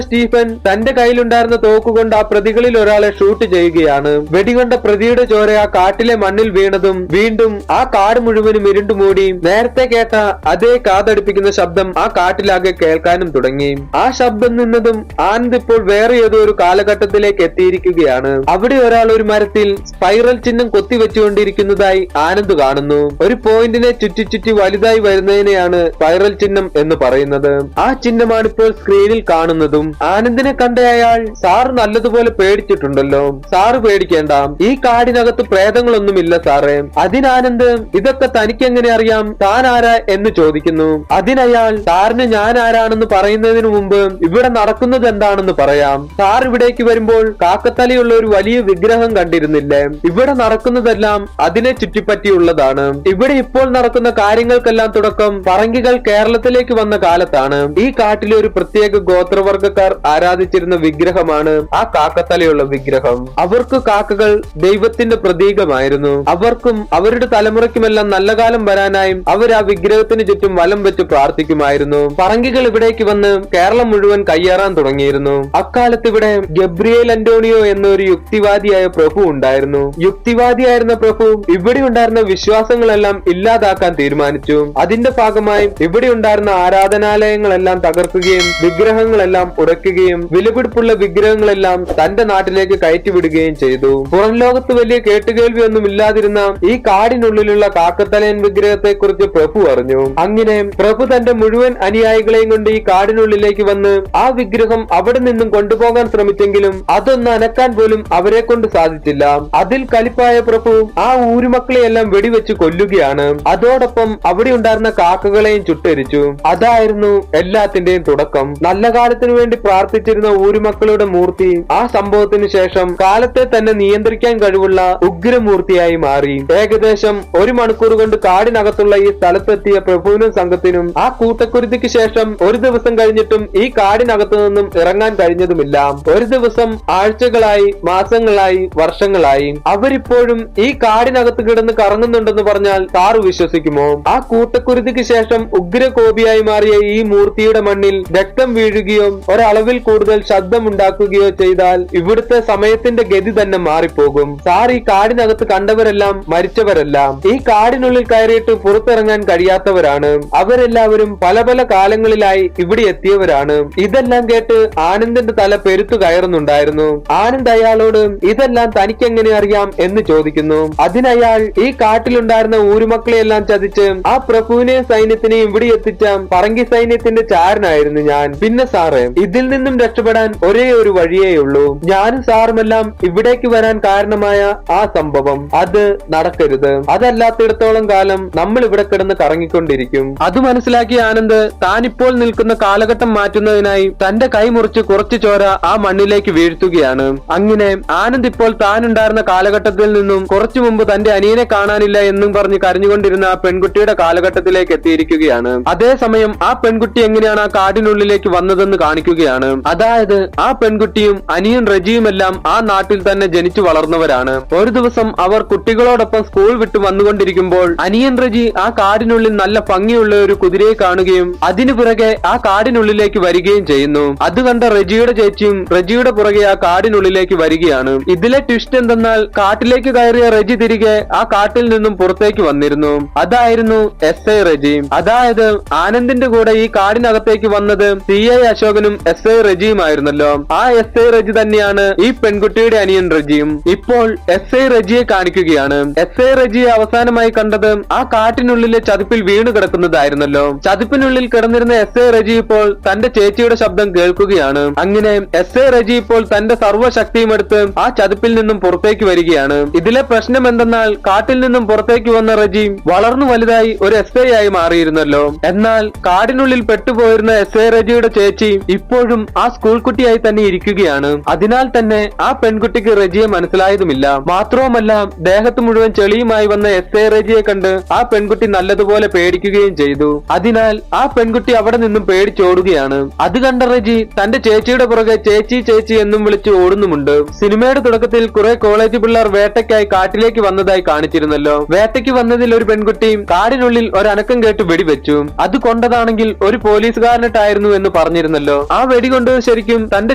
സ്റ്റീഫൻ തന്റെ കയ്യിലുണ്ടായിരുന്ന തോക്കുകൊണ്ട് ആ പ്രതികളിൽ ഒരാളെ ഷൂട്ട് ചെയ്യുകയാണ്. വെടികൊണ്ട പ്രതിയുടെ ചോര ആ കാട്ടിലെ മണ്ണിൽ വീണതും വീണ്ടും ആ കാട് മുഴുവനും ഇരുണ്ടുമൂടി നേരത്തെ കേട്ട അതേ കാതടിപ്പിക്കുന്ന ശബ്ദം ആ കാട്ടിലാകെ കേൾക്കാനും തുടങ്ങി. ആ ശബ്ദം നിന്നതും ആനന്ദ് ഇപ്പോൾ വേറെ ഏതോ ഒരു കാലഘട്ടത്തിലേക്ക് എത്തിയിരിക്കുകയാണ്. അവിടെ ഒരാൾ ഒരു മരത്തിൽ സ്പൈറൽ ചിഹ്നം കൊത്തിവെച്ചുകൊണ്ടിരിക്കുന്നതായി ആനന്ദ് കാണുന്നു. ഒരു പോയിന്റിനെ ചുറ്റി ചുറ്റി വലുതായി വരുന്നതിനെയാണ് സ്പൈറൽ ചിഹ്നം എന്ന് പറയുന്നത്. ആ ചിഹ്നമാണ് ഇപ്പോൾ സ്ക്രീനിൽ കാണുന്നതും. ആനന്ദിനെ കണ്ട അയാൾ സാർ നല്ലതുപോലെ പേടിച്ചിട്ടുണ്ടല്ലോ, സാറ് പേടിക്കേണ്ട, ഈ കാടിനകത്ത് പ്രേതങ്ങളൊന്നുമില്ല സാറേ. അതിനാനന്ദ് ഇതൊക്കെ തനിക്ക് എങ്ങനെ അറിയാം, താൻ ആരാ എന്ന് ചോദിക്കുന്നു. അതിനയാൾ സാറിന് ഞാൻ ആരാണെന്ന് പറയുന്നതിന് മുമ്പ് ഇവിടെ നടക്കുന്നത് എന്താണെന്ന് പറയാം. സാർ ഇവിടേക്ക് വരുമ്പോൾ കാക്കത്തലയുള്ള ഒരു വലിയ വിഗ്രഹം കണ്ടിരുന്നില്ലേ? ഇവിടെ നടക്കുന്നതെല്ലാം അതിനെ ചുറ്റിപ്പറ്റിയുള്ളതാണ്. ഇവിടെ ഇപ്പോൾ നടക്കുന്ന കാര്യങ്ങൾക്കെല്ലാം തുടക്കം പറങ്കികൾ കേരളത്തിലേക്ക് വന്ന കാലത്താണ്. ഈ കാട്ടിലെ ഒരു പ്രത്യേക ഗോത്രവർഗക്കാർ ആരാധിച്ചിരുന്ന വിഗ്രഹമാണ് ആ കാക്കത്തലയുള്ള വിഗ്രഹം. അവർക്ക് കാക്കകൾ ദൈവത്തിന്റെ പ്രതീകമായിരുന്നു. അവർക്കും അവരുടെ തലമുറയ്ക്കുമെല്ലാം നല്ല കാലം വരാനായും അവർ ആ വിഗ്രഹത്തിന് ചുറ്റും വലം വെച്ച് പ്രാർത്ഥിക്കുമായിരുന്നു. പറങ്കികൾ ഇവിടേക്ക് വന്ന് കേരളം മുഴുവൻ കയ്യേറാൻ തുടങ്ങിയിരുന്നു. അക്കാലത്ത് ഇവിടെ ഗബ്രിയേൽ അന്റോണിയോ എന്നൊരു യുക്തിവാദിയായ പ്രഭു ഉണ്ടായിരുന്നു. യുക്തിവാദിയായിരുന്ന പ്രഭു ഇവിടെ ഉണ്ടായിരുന്ന വിശ്വാസങ്ങളെല്ലാം ഇല്ലാതാക്കാൻ തീരുമാനിച്ചു. അതിന്റെ ഭാഗമായി ഇവിടെ ഉണ്ടായിരുന്ന ആരാധനാലയങ്ങളെല്ലാം തകർക്കുകയും വിഗ്രഹങ്ങളെല്ലാം ഉടയ്ക്കുകയും വിലപിടിപ്പുള്ള വിഗ്രഹങ്ങളെല്ലാം തന്റെ നാട്ടിലേക്ക് കയറ്റിവിടുകയും ചെയ്തു. പുറം ലോകത്ത് വലിയ കേട്ടുകേൾവിയൊന്നും ഇല്ലാതിരുന്ന ഈ കാടിനുള്ളിലുള്ള കാക്കത്തലയൻ വിഗ്രഹത്തെ കുറിച്ച് പ്രഭു അറിഞ്ഞു. അങ്ങനെ പ്രഭു തന്റെ മുഴുവൻ അനുയായികളെയും കൊണ്ട് ഈ കാടിനുള്ളിലേക്ക് വന്ന് ആ വിഗ്രഹം അവിടെ നിന്നും കൊണ്ടുപോകാൻ ശ്രമിച്ചെങ്കിലും അതൊന്ന് അനക്കാൻ പോലും അവരെ കൊണ്ട് സാധിച്ചില്ല. അതിൽ കലിപ്പായ പ്രഭു ആ ഊരുമക്കളെയെല്ലാം വെടിവെച്ച് കൊല്ലുകയാണ്. അതോടൊപ്പം അവിടെ ഉണ്ടായിരുന്ന കാക്കകളെയും ചുട്ടരിച്ചു. അതായിരുന്നു എല്ലാത്തിന്റെയും തുടക്കം. നല്ല കാലത്തിനു വേണ്ടി പ്രാർത്ഥിച്ചിരുന്ന ഊരുമക്കളുടെ മൂർത്തി ആ സംഭവത്തിന് ശേഷം കാലത്തെ തന്നെ നിയന്ത്രിക്കാൻ കഴിവുള്ള ഉഗ്രമൂർത്തിയായി മാറി. ഏകദേശം 1 മണിക്കൂർ കൊണ്ട് കാടിനകത്തുള്ള ഈ സ്ഥലത്തെത്തിയ പ്രഭുവിനും സംഘത്തിനും ആ കൂട്ടക്കുരുതിക്ക് ശേഷം ഒരു ദിവസം കഴിഞ്ഞിട്ടും ഈ കാടിനകത്തു നിന്നും ഇറങ്ങാൻ കഴിഞ്ഞതുമില്ല. ഒരു ദിവസം ആഴ്ചകളായി, മാസങ്ങളായി, വർഷങ്ങളായി അവരിപ്പോഴും ഈ കാടിനകത്ത് കിടന്ന് കറങ്ങുന്നുണ്ടെന്ന് പറഞ്ഞാൽ സാറ് വിശ്വസിക്കുമോ? ആ കൂട്ടക്കുരുതിക്ക് ശേഷം ഉഗ്രകോപിയായി മാറിയ ഈ മൂർത്തിയുടെ മണ്ണിൽ രക്തം വീഴുകയോ ഒരളവിൽ കൂടുതൽ ശബ്ദമുണ്ടാക്കുകയോ ചെയ്താൽ ഇവിടുത്തെ സമയത്തിന്റെ ഗതി തന്നെ മാറിപ്പോകും. സാർ ഈ കാടിനകത്ത് കണ്ടവരെല്ലാം മരിച്ചവരല്ല, ഈ കാടിനുള്ളിൽ കയറിയിട്ട് പുറത്തിറങ്ങാൻ കഴിയാത്തവരാണ്. അവരെല്ലാവരും പല പല കാലങ്ങളിലായി ഇവിടെ എത്തിയവരാണ്. ഇതെല്ലാം കേട്ട് ആനന്ദിന്റെ തല പെരുത്തു കയറുന്നുണ്ടായിരുന്നു. ആനന്ദ് അയാളോട് ഇതെല്ലാം തനിക്കെങ്ങനെ അറിയാം എന്ന് ചോദിക്കുന്നു. അതിനയാൾ ഈ കാട്ടിലുണ്ടായിരുന്ന ഊരുമക്കളെയെല്ലാം ചതിച്ച് ആ പ്രഭുവിനെയും സൈന്യത്തിനെയും ഇവിടെ എത്തിച്ച പറങ്കി സൈന്യത്തിന്റെ ചാരനായിരുന്നു ഞാൻ. പിന്നെ സാറ്, ഇതിൽ നിന്നും രക്ഷപ്പെടാൻ ഒരേ ഒരു വഴിയേയുള്ളൂ. ഞാനും സാറുമെല്ലാം ഇവിടേക്ക് വരാൻ കാരണമായ ആ സംഭവം അത് നടക്കരുത്. അതല്ലാത്തിടത്തോളം കാലം നമ്മൾ ഇവിടെ കിടന്ന് കറങ്ങിക്കൊണ്ടിരിക്കും. അത് മനസ്സിലാക്കിയ ആനന്ദ് താൻ ഇപ്പോൾ നിൽക്കുന്ന കാലഘട്ടം മാറ്റുന്നതിനായി തന്റെ കൈ മുറിച്ച് കുറച്ചു ചോര ആ മണ്ണിലേക്ക് വീഴ്ത്തുകയാണ്. അങ്ങനെ ആനന്ദ് ഇപ്പോൾ താനുണ്ടായിരുന്ന കാലഘട്ടത്തിൽ നിന്നും കുറച്ചു മുമ്പ് തന്റെ അനിയനെ കാണാനില്ല എന്നും പറഞ്ഞ് കരഞ്ഞുകൊണ്ടിരുന്ന ആ പെൺകുട്ടിയുടെ കാലഘട്ടത്തിലേക്ക് എത്തിയിരിക്കുകയാണ്. അതേസമയം ആ പെൺകുട്ടി എങ്ങനെയാണ് ആ കാടിനുള്ളിലേക്ക് വന്നതെന്ന് കാണിക്കുകയാണ്. അതായത് ആ പെൺകുട്ടിയും അനിയൻ റജിയുമെല്ലാം ആ നാട്ടിൽ തന്നെ ജനിച്ചു വളർന്നവരാണ്. ഒരു ദിവസം അവർ കുട്ടികളോടൊപ്പം സ്കൂൾ വിട്ടു വന്നുകൊണ്ടിരിക്കുമ്പോൾ അനിയൻ റജി ആ കാടിനുള്ളിൽ നല്ല ഭംഗിയുള്ള ഒരു കുതിരയെ കാണുകയും അതിനു പുറകെ ആ കാടിനുള്ളിലേക്ക് വരികയും ചെയ്യുന്നു. അത് കണ്ട റജിയുടെ ചേച്ചിയും റജിയുടെ പുറകെ ആ കാടിനുള്ളിലേക്ക് വരികയാണ്. ഇതിലെ ട്വിസ്റ്റ് എന്തെന്നാൽ കാട്ടിലേക്ക് കയറിയ റജി തിരികെ ആ കാട്ടിൽ നിന്നും പുറത്തേക്ക് വന്നിരുന്നു. അതായിരുന്നു SI റജി. അതായത് ആനന്ദിന്റെ കൂടെ ഈ കാടിനകത്തേക്ക് വന്നത് CI അശോകനും SI റജിയുമായിരുന്നല്ലോ. ആ SI റജി തന്നെയാണ് ഈ പെൺകുട്ടിയുടെ അനിയൻ റജിയും. ഇപ്പോൾ SI റജിയെ കാണിക്കുകയാണ്. SI റജിയെ അവസാനമായി കണ്ടത് ആ കാട്ടിനുള്ളിലെ ചതുപ്പിൽ വീണു കിടക്കുന്നതായിരുന്നല്ലോ. ചതുപ്പിനുള്ളിൽ കിടന്നിരുന്ന SI റജി ഇപ്പോൾ തന്റെ ചേച്ചിയുടെ ശബ്ദം കേൾക്കുകയാണ്. അങ്ങനെ SI റജി ഇപ്പോൾ തന്റെ സർവ്വശക്തിയും എടുത്ത് ആ ചതുപ്പിൽ നിന്നും പുറത്തേക്ക് വരികയാണ്. ഇതിലെ പ്രശ്നം എന്തെന്നാൽ കാട്ടിൽ നിന്നും പുറത്തേക്ക് വന്ന റജി വളർന്നു വലുതായി ഒരു SI ആയി മാറിയിരുന്നല്ലോ. എന്നാൽ കാടിനുള്ളിൽ പെട്ടുപോയിരുന്ന SI റജിയുടെ ചേച്ചി ഇപ്പോഴും ആ സ്കൂൾ കുട്ടിയായി തന്നെ ഇരിക്കുകയാണ്. അതിനാൽ തന്നെ ആ പെൺകുട്ടിക്ക് റജിയെ മനസ്സിലായതുമില്ല. മാത്രവുമല്ല ദേഹത്ത് മുഴുവൻ ചെളിയുമായി വന്ന SI റജിയെ കണ്ട് ആ പെൺകുട്ടി നല്ലതുപോലെ പേടിക്കുകയും ചെയ്തു. അതിനാൽ ആ പെൺകുട്ടി അവിടെ നിന്നും പേടിച്ചോടുകയാണ്. അത് കണ്ട റജി തന്റെ ചേച്ചിയുടെ പുറകെ ചേച്ചി ചേച്ചി എന്നും വിളിച്ച് ഓടുന്നുമുണ്ട്. സിനിമയുടെ തുടക്കത്തിൽ കുറെ കോളേജ് പിള്ളേർ വേട്ടയ്ക്കായി കാട്ടിലേക്ക് വന്നതായി കാണിച്ചിരുന്നല്ലോ. വേട്ടയ്ക്ക് വന്നതിൽ ഒരു പെൺകുട്ടി കാടിനുള്ളിൽ ഒരനക്കം കേട്ട് വെടിവെച്ചു. അത് കൊണ്ടതാണെങ്കിൽ ഒരു പോലീസുകാരനിട്ടായിരുന്നു എന്ന് പറഞ്ഞിരുന്നല്ലോ. ആ വെടികൊണ്ട് ശരിക്കും തന്റെ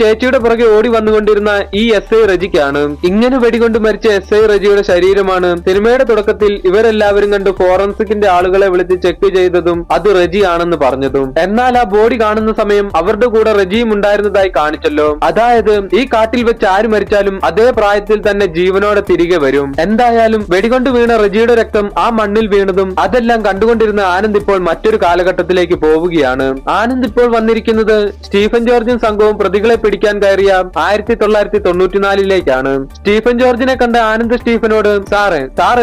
ചേച്ചിയുടെ പുറകെ ഓടി വന്നുകൊണ്ടിരുന്ന ഈ SI റജിക്കാണ്. ഇങ്ങനെ വെടികൊണ്ട് മരിച്ച SI റജിയുടെ ശരീരമാണ് സിനിമയുടെ തുടക്കത്തിൽ ഇവരെല്ലാവരും കണ്ട് ഫോറൻസിക്കിന്റെ ആളുകളെ വിളിച്ച് ചെക്ക് ചെയ്തതും അത് റജി ആണെന്ന് പറഞ്ഞതും. എന്നാൽ ആ ബോഡി കാണുന്ന സമയം അവരുടെ കൂടെ റജിയും ഉണ്ടായിരുന്നതായി കാണിച്ചല്ലോ. അതായത് ഈ കാട്ടിൽ വെച്ച് ആര് മരിച്ചാലും അതേ പ്രായത്തിൽ തന്നെ ജീവനോടെ തിരികെ വരും. എന്തായാലും വെടികൊണ്ട് വീണ റജിയുടെ രക്തം ആ മണ്ണിൽ വീണതും അതെല്ലാം കണ്ടുകൊണ്ടിരുന്ന ആനന്ദ് ഇപ്പോൾ മറ്റൊരു കാലഘട്ടത്തിലേക്ക് പോവുകയാണ്. ആനന്ദ് ഇപ്പോൾ വന്നിരിക്കുന്നത് സ്റ്റീഫൻ ജോർജും സംഘവും പ്രതികളെ പിടിക്കാൻ കയറിയ 1994ലേക്കാണ്. സ്റ്റീഫൻ ജോർജിനെ കണ്ട ആനന്ദ് സ്റ്റീഫനോട് സാർ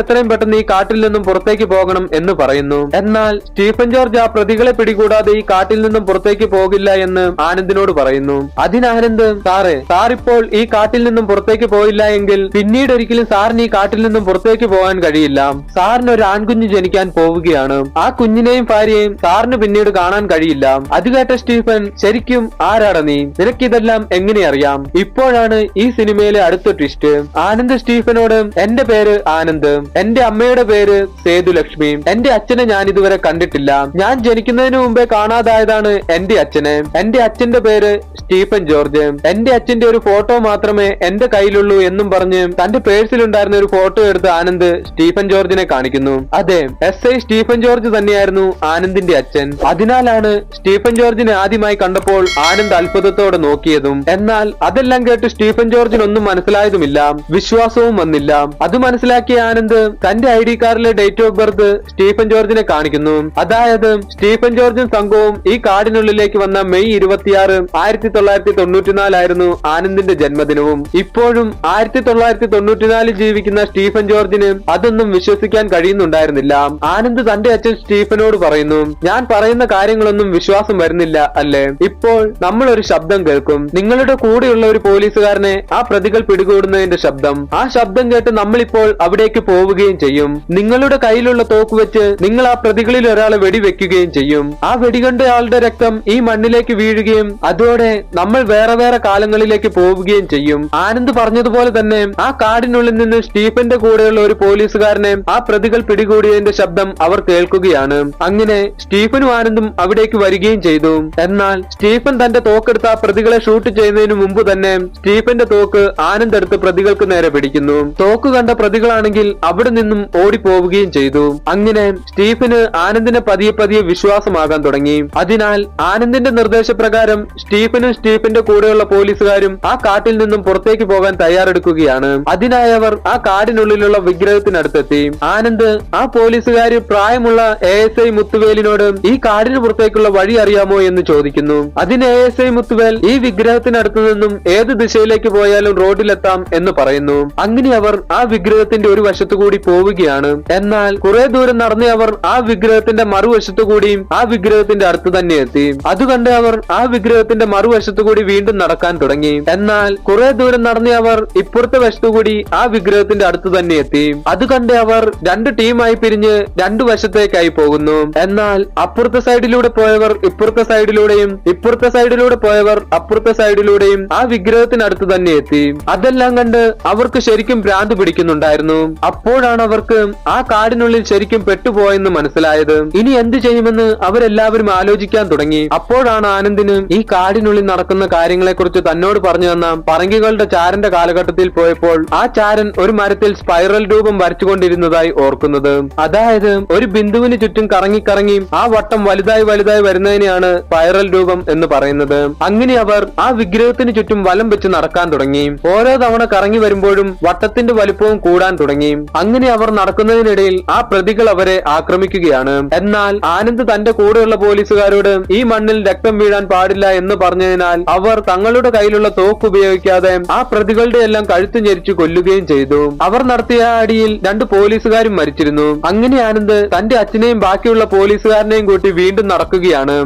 എത്രയും പെട്ടെന്ന് ഈ കാട്ടിൽ നിന്നും പുറത്തേക്ക് പോകണം എന്ന് പറയുന്നു. എന്നാൽ സ്റ്റീഫൻ ജോർജ് ആ പ്രതികളെ പിടികൂടാതെ ഈ കാട്ടിൽ നിന്നും പുറത്തേക്ക് പോകില്ല എന്ന് ആനന്ദിനോട് പറയുന്നു. അതിന് ആനന്ദ് സാർ ഇപ്പോൾ ഈ കാട്ടിൽ നിന്നും പുറത്തേക്ക് പോയില്ല എങ്കിൽ പിന്നീട് ഒരിക്കലും സാറിന് ഈ കാട്ടിൽ നിന്നും പുറത്തേക്ക് പോകാൻ കഴിയില്ല. സാറിന് ഒരു ആൺകുഞ്ഞ് ജനിക്കാൻ പോവുകയാണ്. ആ കുഞ്ഞിനെയും ഭാര്യയെയും സാറിന് പിന്നീട് കാണാൻ കഴിയില്ല. അത് കേട്ട സ്റ്റീഫൻ ശരിക്കും ആരാടാ നീ? നിനക്കിതെല്ലാം എങ്ങനെ അറിയാം? ഇപ്പോഴാണ് ഈ സിനിമയിലെ അടുത്ത ട്വിസ്റ്റ്. ആനന്ദ് സ്റ്റീഫനോട് എന്റെ പേര് ആനന്ദ്, എന്റെ അമ്മയുടെ പേര് സേതുലക്ഷ്മി, എന്റെ അച്ഛനെ ഞാൻ ഇതുവരെ കണ്ടിട്ടില്ല. ഞാൻ ജനിക്കുന്നതിന് മുമ്പേ കാണാതായതാണ് എന്റെ അച്ഛനെ. എന്റെ അച്ഛന്റെ പേര് സ്റ്റീഫൻ ജോർജ്. എന്റെ അച്ഛന്റെ ഒരു ഫോട്ടോ മാത്രമേ എന്റെ കയ്യിലുള്ളൂ എന്നും പറഞ്ഞ് തന്റെ പേഴ്സിലുണ്ടായിരുന്ന ഒരു ഫോട്ടോ എടുത്ത് ആനന്ദ് സ്റ്റീഫൻ ജോർജിനെ കാണിക്കുന്നു. അതെ, SI സ്റ്റീഫൻ ജോർജ് തന്നെയായിരുന്നു ആനന്ദിന്റെ അച്ഛൻ. അതിനാലാണ് സ്റ്റീഫൻ ജോർജിനെ ആദ്യമായി കണ്ടപ്പോൾ ആനന്ദ് അത്ഭുതത്തോടെ നോക്കിയതും. എന്നാൽ അതെല്ലാം കേട്ട് കേട്ട് സ്റ്റീഫൻ ജോർജിനൊന്നും മനസ്സിലായതുമില്ല, വിശ്വാസവും വന്നില്ല. അത് മനസ്സിലാക്കിയ ആനന്ദ് തന്റെ ID കാർഡിലെ ഡേറ്റ് ഓഫ് ബർത്ത് സ്റ്റീഫൻ ജോർജിനെ കാണിക്കുന്നു. അതായത് സ്റ്റീഫൻ ജോർജും സംഘവും ഈ കാടിനുള്ളിലേക്ക് വന്ന മെയ് 26, 1994 ആയിരുന്നു ആനന്ദിന്റെ ജന്മദിനവും. ഇപ്പോഴും 1994 ജീവിക്കുന്ന സ്റ്റീഫൻ ജോർജിന് അതൊന്നും വിശ്വസിക്കാൻ കഴിയുന്നുണ്ടായിരുന്നില്ല. ആനന്ദ് തന്റെ അച്ഛൻ സ്റ്റീഫനോട് പറയുന്നു, ഞാൻ പറയുന്ന കാര്യങ്ങളൊന്നും വിശ്വാസം വരുന്നില്ല അല്ലേ? ഇപ്പോൾ നമ്മൾ ഒരു ശബ്ദം കേൾക്കും, നിങ്ങളുടെ കൂടെയുള്ള ഒരു പോലീസുകാരനെ ആ പ്രതികൾ പിടികൂടുന്നതിന്റെ ശബ്ദം. ആ ശബ്ദം കേട്ട് നമ്മളിപ്പോൾ അവിടേക്ക് പോവുകയും ചെയ്യും. നിങ്ങളുടെ കയ്യിലുള്ള തോക്ക് വെച്ച് നിങ്ങൾ ആ പ്രതികളിൽ ഒരാളെ വെടിവെക്കുകയും ചെയ്യും. ആ വെടികണ്ട ആളുടെ രക്തം ഈ മണ്ണിലേക്ക് വീഴുകയും അതോടെ നമ്മൾ വേറെ വേറെ കാലങ്ങളിലേക്ക് പോവുകയും ചെയ്യും. ആനന്ദ് പറഞ്ഞതുപോലെ തന്നെ ആ കാടിനുള്ളിൽ നിന്ന് സ്റ്റീഫന്റെ കൂടെയുള്ള ഒരു പോലീസുകാരനെ ആ പ്രതികൾ പിടികൂടിയതിന്റെ ശബ്ദം അവർ കേൾക്കുകയാണ്. അങ്ങനെ സ്റ്റീഫനും ആനന്ദും അവിടേക്ക് വരികയും ചെയ്തു. എന്നാൽ സ്റ്റീഫൻ തന്റെ തോക്കെടുത്ത് ആ പ്രതികളെ ഷൂട്ട് ചെയ്യുന്നതിന് മുമ്പ് തന്നെ സ്റ്റീഫന്റെ തോക്ക് ആനന്ദ് എടുത്ത് പ്രതികൾക്ക് നേരെ പിടിക്കുന്നു. തോക്ക് കണ്ട പ്രതികളാണെങ്കിൽ അവിടെ നിന്നും ഓടിപ്പോവുകയും ചെയ്തു. അങ്ങനെ സ്റ്റീഫന് ആനന്ദിനെ പതിയെ പതിയെ വിശ്വാസമാകാൻ തുടങ്ങി. അതിനാൽ ആനന്ദിന്റെ നിർദ്ദേശപ്രകാരം സ്റ്റീഫനും സ്റ്റീഫന്റെ കൂടെയുള്ള പോലീസുകാരും ആ കാട്ടിൽ നിന്നും പുറത്തേക്ക് പോകാൻ തയ്യാറെടുക്കുകയാണ്. അതിനായി അവർ ആ കാടിനുള്ളിലുള്ള വിഗ്രഹത്തിനടുത്തെത്തി. ആനന്ദ് ആ പോലീസുകാര് പ്രായമുള്ള ASI മുത്തുവേലിനോട് ഈ കാടിന് പുറത്തേക്കുള്ള വഴി അറിയാമോ എന്ന് ചോദിക്കുന്നു. അതിന് ASI മുത്തുവേൽ ഈ വിഗ്രഹത്തിനടുത്തു നിന്നും ഏത് ദിശയിലേക്ക് പോയാലും റോഡിലെത്താം എന്ന് പറയുന്നു. അങ്ങനെ അവർ ആ വിഗ്രഹത്തിന്റെ ഒരു വശത്തു കൂടി പോവുകയാണ്. എന്നാൽ കുറെ ദൂരം നടന്ന അവർ ആ വിഗ്രഹത്തിന്റെ മറുവശത്തു കൂടിയും ആ വിഗ്രഹത്തിന്റെ അടുത്ത് തന്നെ എത്തി. അതുകണ്ട് അവർ ആ വിഗ്രഹത്തിന്റെ മറുവശത്തു കൂടി വീണ്ടും നടക്കാൻ തുടങ്ങി. എന്നാൽ കുറെ ദൂരം നടന്ന അവർ ഇപ്പുറത്തെ വശത്തുകൂടി ആ വിഗ്രഹത്തിന്റെ അടുത്ത് തന്നെ എത്തി. അത് കണ്ട് അവർ രണ്ട് ടീമായി പിരിഞ്ഞ് രണ്ടു വശത്തേക്കായി പോകുന്നു. എന്നാൽ അപ്പുറത്തെ സൈഡിലൂടെ പോയവർ ഇപ്പുറത്തെ സൈഡിലൂടെയും ഇപ്പുറത്തെ സൈഡിലൂടെ പോയവർ അപ്പുറത്തെ സൈഡിലൂടെയും ആ വിഗ്രഹത്തിനടുത്ത് തന്നെ എത്തി. അതെല്ലാം കണ്ട് അവർക്ക് ശരിക്കും ഭ്രാന്ത് പിടിക്കുന്നുണ്ടായിരുന്നു. അപ്പോഴാണ് അവർക്ക് ആ കാടിനുള്ളിൽ ശരിക്കും പെട്ടുപോയെന്ന് മനസ്സിലായത്. ഇനി എന്ത് ചെയ്യുമെന്ന് അവരെല്ലാവരും ആലോചിക്കാൻ തുടങ്ങി. അപ്പോഴാണ് ആനന്ദിന് ഈ കാടിനുള്ളിൽ നടക്കുന്ന കാര്യങ്ങളെ കുറിച്ച് തന്നോട് പറഞ്ഞു തന്ന പറങ്കികളുടെ ചാരന്റെ കാലഘട്ടത്തിൽ പോയപ്പോൾ ആ ചാരൻ ഒരു മരത്തിൽ സ്പൈറൽ രൂപം വരച്ചുകൊണ്ടിരുന്നതായി ഓർക്കുന്നത്. അതായത് ഒരു ബിന്ദുവിന് ചുറ്റും കറങ്ങി കറങ്ങി ആ വട്ടം വലുതായി വലുതായി വരുന്നതിനെയാണ് സ്പൈറൽ രൂപം എന്ന് പറയുന്നത്. അങ്ങനെ അവർ ആ വിഗ്രഹത്തിന് ചുറ്റും വലം വെച്ച് നടക്കാൻ തുടങ്ങി. ഓരോ തവണ കറങ്ങി വരുമ്പോഴും വട്ടത്തിന്റെ വലുപ്പവും കൂടാൻ തുടങ്ങി. അങ്ങനെ അവർ നടക്കുന്നതിനിടയിൽ ആ പ്രതികൾ അവരെ ആക്രമിക്കുകയാണ്. എന്നാൽ ആനന്ദ് തന്റെ കൂടെയുള്ള പോലീസുകാരോട് ഈ മണ്ണിൽ രക്തം വീഴാൻ പാടില്ല എന്ന് പറഞ്ഞതിനാൽ അവർ തങ്ങളുടെ കയ്യിലുള്ള തോക്ക് ഉപയോഗിക്കാതെ ആ പ്രതികളുടെ എല്ലാം കഴുത്ത് ഞെരിച്ചു കൊല്ലുകയും ചെയ്തു. അവർ നടത്തിയ അടിയിൽ രണ്ട് പോലീസുകാരും മരിച്ചിരുന്നു. അങ്ങനെ ആനന്ദ് തന്റെ അച്ഛനെയും ബാക്കിയുള്ള പോലീസുകാരനെയും കൂട്ടി വീണ്ടും നടക്കുകയാണ്.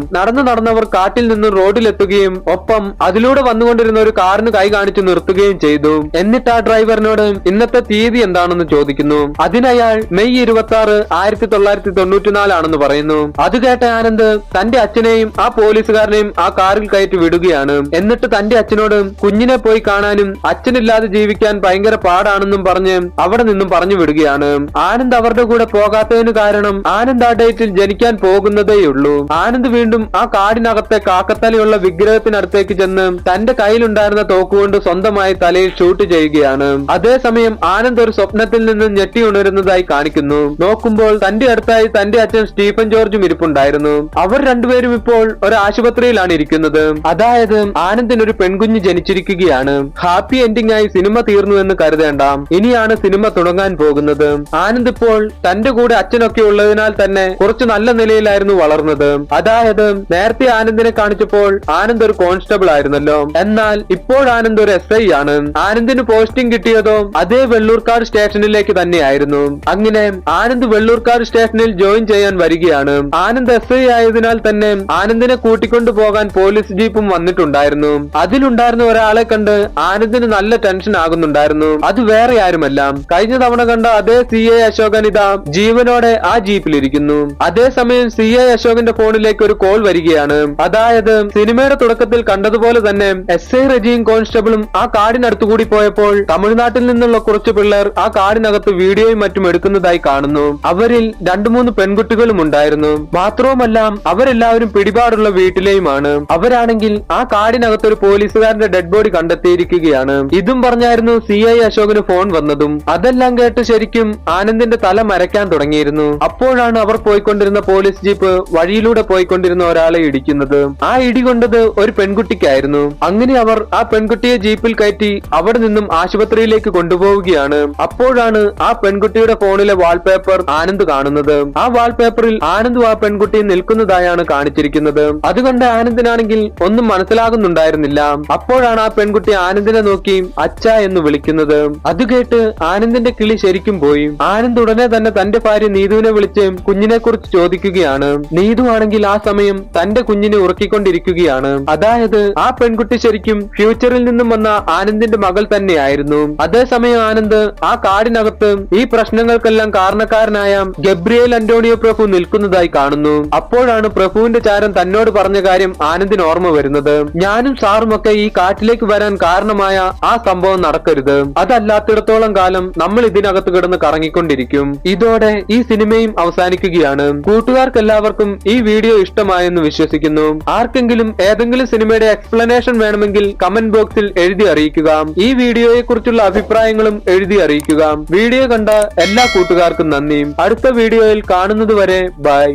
നടന്നവർ കാട്ടിൽ നിന്നും റോഡിലെത്തുകയും ഒപ്പം അതിലൂടെ വന്നുകൊണ്ടിരുന്ന ഒരു കാറിന് കൈ കാണിച്ചു നിർത്തുകയും ചെയ്തു. എന്നിട്ട് ആ ഡ്രൈവറിനോട് ഇന്നത്തെ തീയതി എന്താണെന്ന് ചോദിക്കുന്നു. അതിനയാൾ മെയ് 26, 1994 ആണെന്ന് പറയുന്നു. അത് കേട്ട ആനന്ദ് തന്റെ അച്ഛനെയും ആ പോലീസുകാരനെയും ആ കാറിൽ കയറ്റി വിടുകയാണ്. എന്നിട്ട് തന്റെ അച്ഛനോട് കുഞ്ഞിനെ പോയി കാണാനും അച്ഛനില്ലാതെ ജീവിക്കാൻ ഭയങ്കര പാടാണെന്നും പറഞ്ഞ് അവിടെ നിന്നും പറഞ്ഞു വിടുകയാണ്. ആനന്ദ് അവരുടെ കൂടെ പോകാത്തതിന് കാരണം ആനന്ദ് ആ ഡേറ്റിൽ ജനിക്കാൻ പോകുന്നതേയുള്ളൂ. ആനന്ദ് വീണ്ടും ആ കാടിനകത്തെ കാക്കത്തലയുള്ള വിഗ്രഹത്തിനടുത്തേക്ക് ചെന്ന് തന്റെ കയ്യിലുണ്ടായിരുന്ന തോക്കുകൊണ്ട് സ്വന്തമായി തലയിൽ ഷൂട്ട് ചെയ്യുകയാണ്. അതേസമയം ആനന്ദ് ഒരു സ്വപ്നത്തിൽ നിന്ന് ഞെട്ടി ഉണരുന്നതായി കാണിക്കുന്നു. നോക്കുമ്പോൾ തന്റെ അടുത്തായി തന്റെ അച്ഛൻ സ്റ്റീഫൻ ജോർജും ഇരിപ്പുണ്ടായിരുന്നു. അവർ രണ്ടുപേരും ഇപ്പോൾ ഒരു ആശുപത്രിയിലാണ് ഇരിക്കുന്നത്. അതായത് ആനന്ദിന് ഒരു പെൺകുഞ്ഞ് ജനിച്ചിരിക്കുകയാണ്. ഹാപ്പി എൻഡിംഗ് ആയി സിനിമ തീർന്നു എന്ന് കരുതേണ്ട, ഇനിയാണ് സിനിമ തുടങ്ങാൻ പോകുന്നത്. ആനന്ദ് ഇപ്പോൾ തന്റെ കൂടെ അച്ഛനൊക്കെ ഉള്ളതിനാൽ തന്നെ കുറച്ച് നല്ല നിലയിലായിരുന്നു വളർന്നത്. അതായത് നേരത്തെ ആനന്ദിനെ കാണിച്ചപ്പോൾ ആനന്ദ് ഒരു കോൺസ്റ്റബിൾ ആയിരുന്നല്ലോ, എന്നാൽ ഇപ്പോൾ ആനന്ദ് ഒരു SI ആണ്. ആനന്ദിന് പോസ്റ്റിംഗ് കിട്ടിയതോ അതേ വെള്ളൂർക്കാട് സ്റ്റേഷനിലേക്ക് തന്നെയായിരുന്നു. അങ്ങനെ ആനന്ദ് വെള്ളൂർക്കാട് സ്റ്റേഷനിൽ ജോയിൻ ചെയ്യാൻ വരികയാണ്. ആനന്ദ് SI ആയതിനാൽ തന്നെ ആനന്ദിനെ കൂട്ടിക്കൊണ്ടു പോകാൻ പോലീസ് ജീപ്പും വന്നിട്ടുണ്ടായിരുന്നു. അതിലുണ്ടായിരുന്ന ഒരാളെ കണ്ട് ആനന്ദിന് നല്ല ടെൻഷൻ ആകുന്നുണ്ടായിരുന്നു. അത് വേറെ ആരുമല്ല, കഴിഞ്ഞ തവണ കണ്ട അതേ CI അശോകൻ ഇതാ ജീവനോടെ ആ ജീപ്പിലിരിക്കുന്നു. അതേസമയം CI അശോകന്റെ ഫോണിലേക്ക് ഒരു കോൾ വരികയാണ്. അതായത് സിനിമയുടെ തുടക്കത്തിൽ കണ്ടതുപോലെ തന്നെ SI റജിയും കോൺസ്റ്റബിളും ആ കാടിനടുത്തുകൂടി പോയപ്പോൾ തമിഴ്നാട്ടിൽ നിന്നുള്ള കുറച്ച് പിള്ളേർ ആ കാടിനകത്ത് വീഡിയോയും മറ്റും എടുക്കുന്നതായി കാണുന്നു. അവരിൽ 2-3 പെൺകുട്ടികളും ഉണ്ടായിരുന്നു. മാത്രവുമല്ല അവരെല്ലാവരും പിടിപാടുള്ള വീട്ടിലെയുമാണ്. അവരാണെങ്കിൽ ആ കാടിനകത്ത് ഒരു പോലീസുകാരന്റെ ഡെഡ് ബോഡി കണ്ടെത്തിയിരിക്കുകയാണ്. ഇതും പറഞ്ഞായിരുന്നു CI അശോകന് ഫോൺ വന്നതും. അതെല്ലാം കേട്ട് ശരിക്കും ആനന്ദിന്റെ തല മരയ്ക്കാൻ തുടങ്ങിയിരുന്നു. അപ്പോഴാണ് അവർ പോയിക്കൊണ്ടിരുന്ന പോലീസ് ജീപ്പ് വഴിയിലൂടെ പോയിക്കൊണ്ടിരുന്ന ഒരാളെ ഇടിക്കുന്നത്. ആ ഇടി കൊണ്ടത് ഒരു പെൺകുട്ടിക്കായിരുന്നു. അങ്ങനെ അവർ ആ പെൺകുട്ടിയെ ജീപ്പിൽ കയറ്റി അവിടെ നിന്നും ആശുപത്രിയിലേക്ക് കൊണ്ടുപോവുകയാണ്. അപ്പോഴാണ് ആ പെൺകുട്ടിയുടെ ഫോണിലെ വാൾപേപ്പർ ആനന്ദ് കാണുന്നത്. ആ വാൾപേപ്പറിൽ ആനന്ദും ആ പെൺകുട്ടിയും നിൽക്കുന്നതായാണ് കാണിച്ചിരിക്കുന്നത്. അതുകൊണ്ട് ആനന്ദിനാണെങ്കിൽ ഒന്നും മനസ്സിലാകുന്നുണ്ടായിരുന്നില്ല. അപ്പോഴാണ് ആ പെൺകുട്ടി ആനന്ദിനെ നോക്കി അച്ഛ എന്ന് വിളിക്കുന്നത്. അത് കേട്ട് ആനന്ദിന്റെ കിളി ശരിക്കും പോയി. ആനന്ദ് ഉടനെ തന്നെ തന്റെ ഭാര്യ നീതുവിനെ വിളിച്ച് കുഞ്ഞിനെ കുറിച്ച് ചോദിക്കുകയാണ്. നീതു ആണെങ്കിൽ ആ സമയം തന്റെ കുഞ്ഞിനെ ഉറക്കിക്കൊണ്ടിരിക്കുകയാണ്. അതായത് ആ പെൺകുട്ടി ശരിക്കും ഫ്യൂച്ചറിൽ നിന്നും വന്ന ആനന്ദിന്റെ മകൾ തന്നെയായിരുന്നു. അതേസമയം ആനന്ദ് ആ കാടിനകത്ത് ഈ പ്രശ്നങ്ങൾക്കെല്ലാം കാരണക്കാരനായ ഗബ്രിയേൽ അന്റോണിയോ പ്രഭു നിൽക്കുന്നതായി കാണുന്നു. അപ്പോഴാണ് പ്രഭുവിന്റെ ചാരൻ തന്നോട് പറഞ്ഞ കാര്യം ആനന്ദിന് ഓർമ്മ വരുന്നത്. ഞാനും സാറും ഒക്കെ ഈ കാട്ടിലേക്ക് വരാൻ കാരണമായ ആ സംഭവം നടക്കരുത്. അതല്ലാത്തിടത്തോളം കാലം നമ്മൾ ഇതിനകത്ത് കിടന്ന് കറങ്ങിക്കൊണ്ടിരിക്കും. ഇതോടെ ഈ സിനിമയും അവസാനിക്കുകയാണ്. കൂട്ടുകാർക്ക് എല്ലാവർക്കും ഈ വീഡിയോ ഇഷ്ടമായെന്ന് വിശ്വസിക്കുന്നു. ആർക്കെങ്കിലും ഏതെങ്കിലും സിനിമയുടെ എക്സ്പ്ലനേഷൻ വേണമെങ്കിൽ കമന്റ് ബോക്സിൽ എഴുതി അറിയിക്കുക. ഈ വീഡിയോയെ കുറിച്ചുള്ള അഭിപ്രായങ്ങളും എഴുതി അറിയിക്കുക. വീഡിയോ കണ്ട എല്ലാ കൂട്ടുകാർക്കും നന്ദി. അടുത്ത വീഡിയോയിൽ കാണുന്നത് വരെ ബൈ.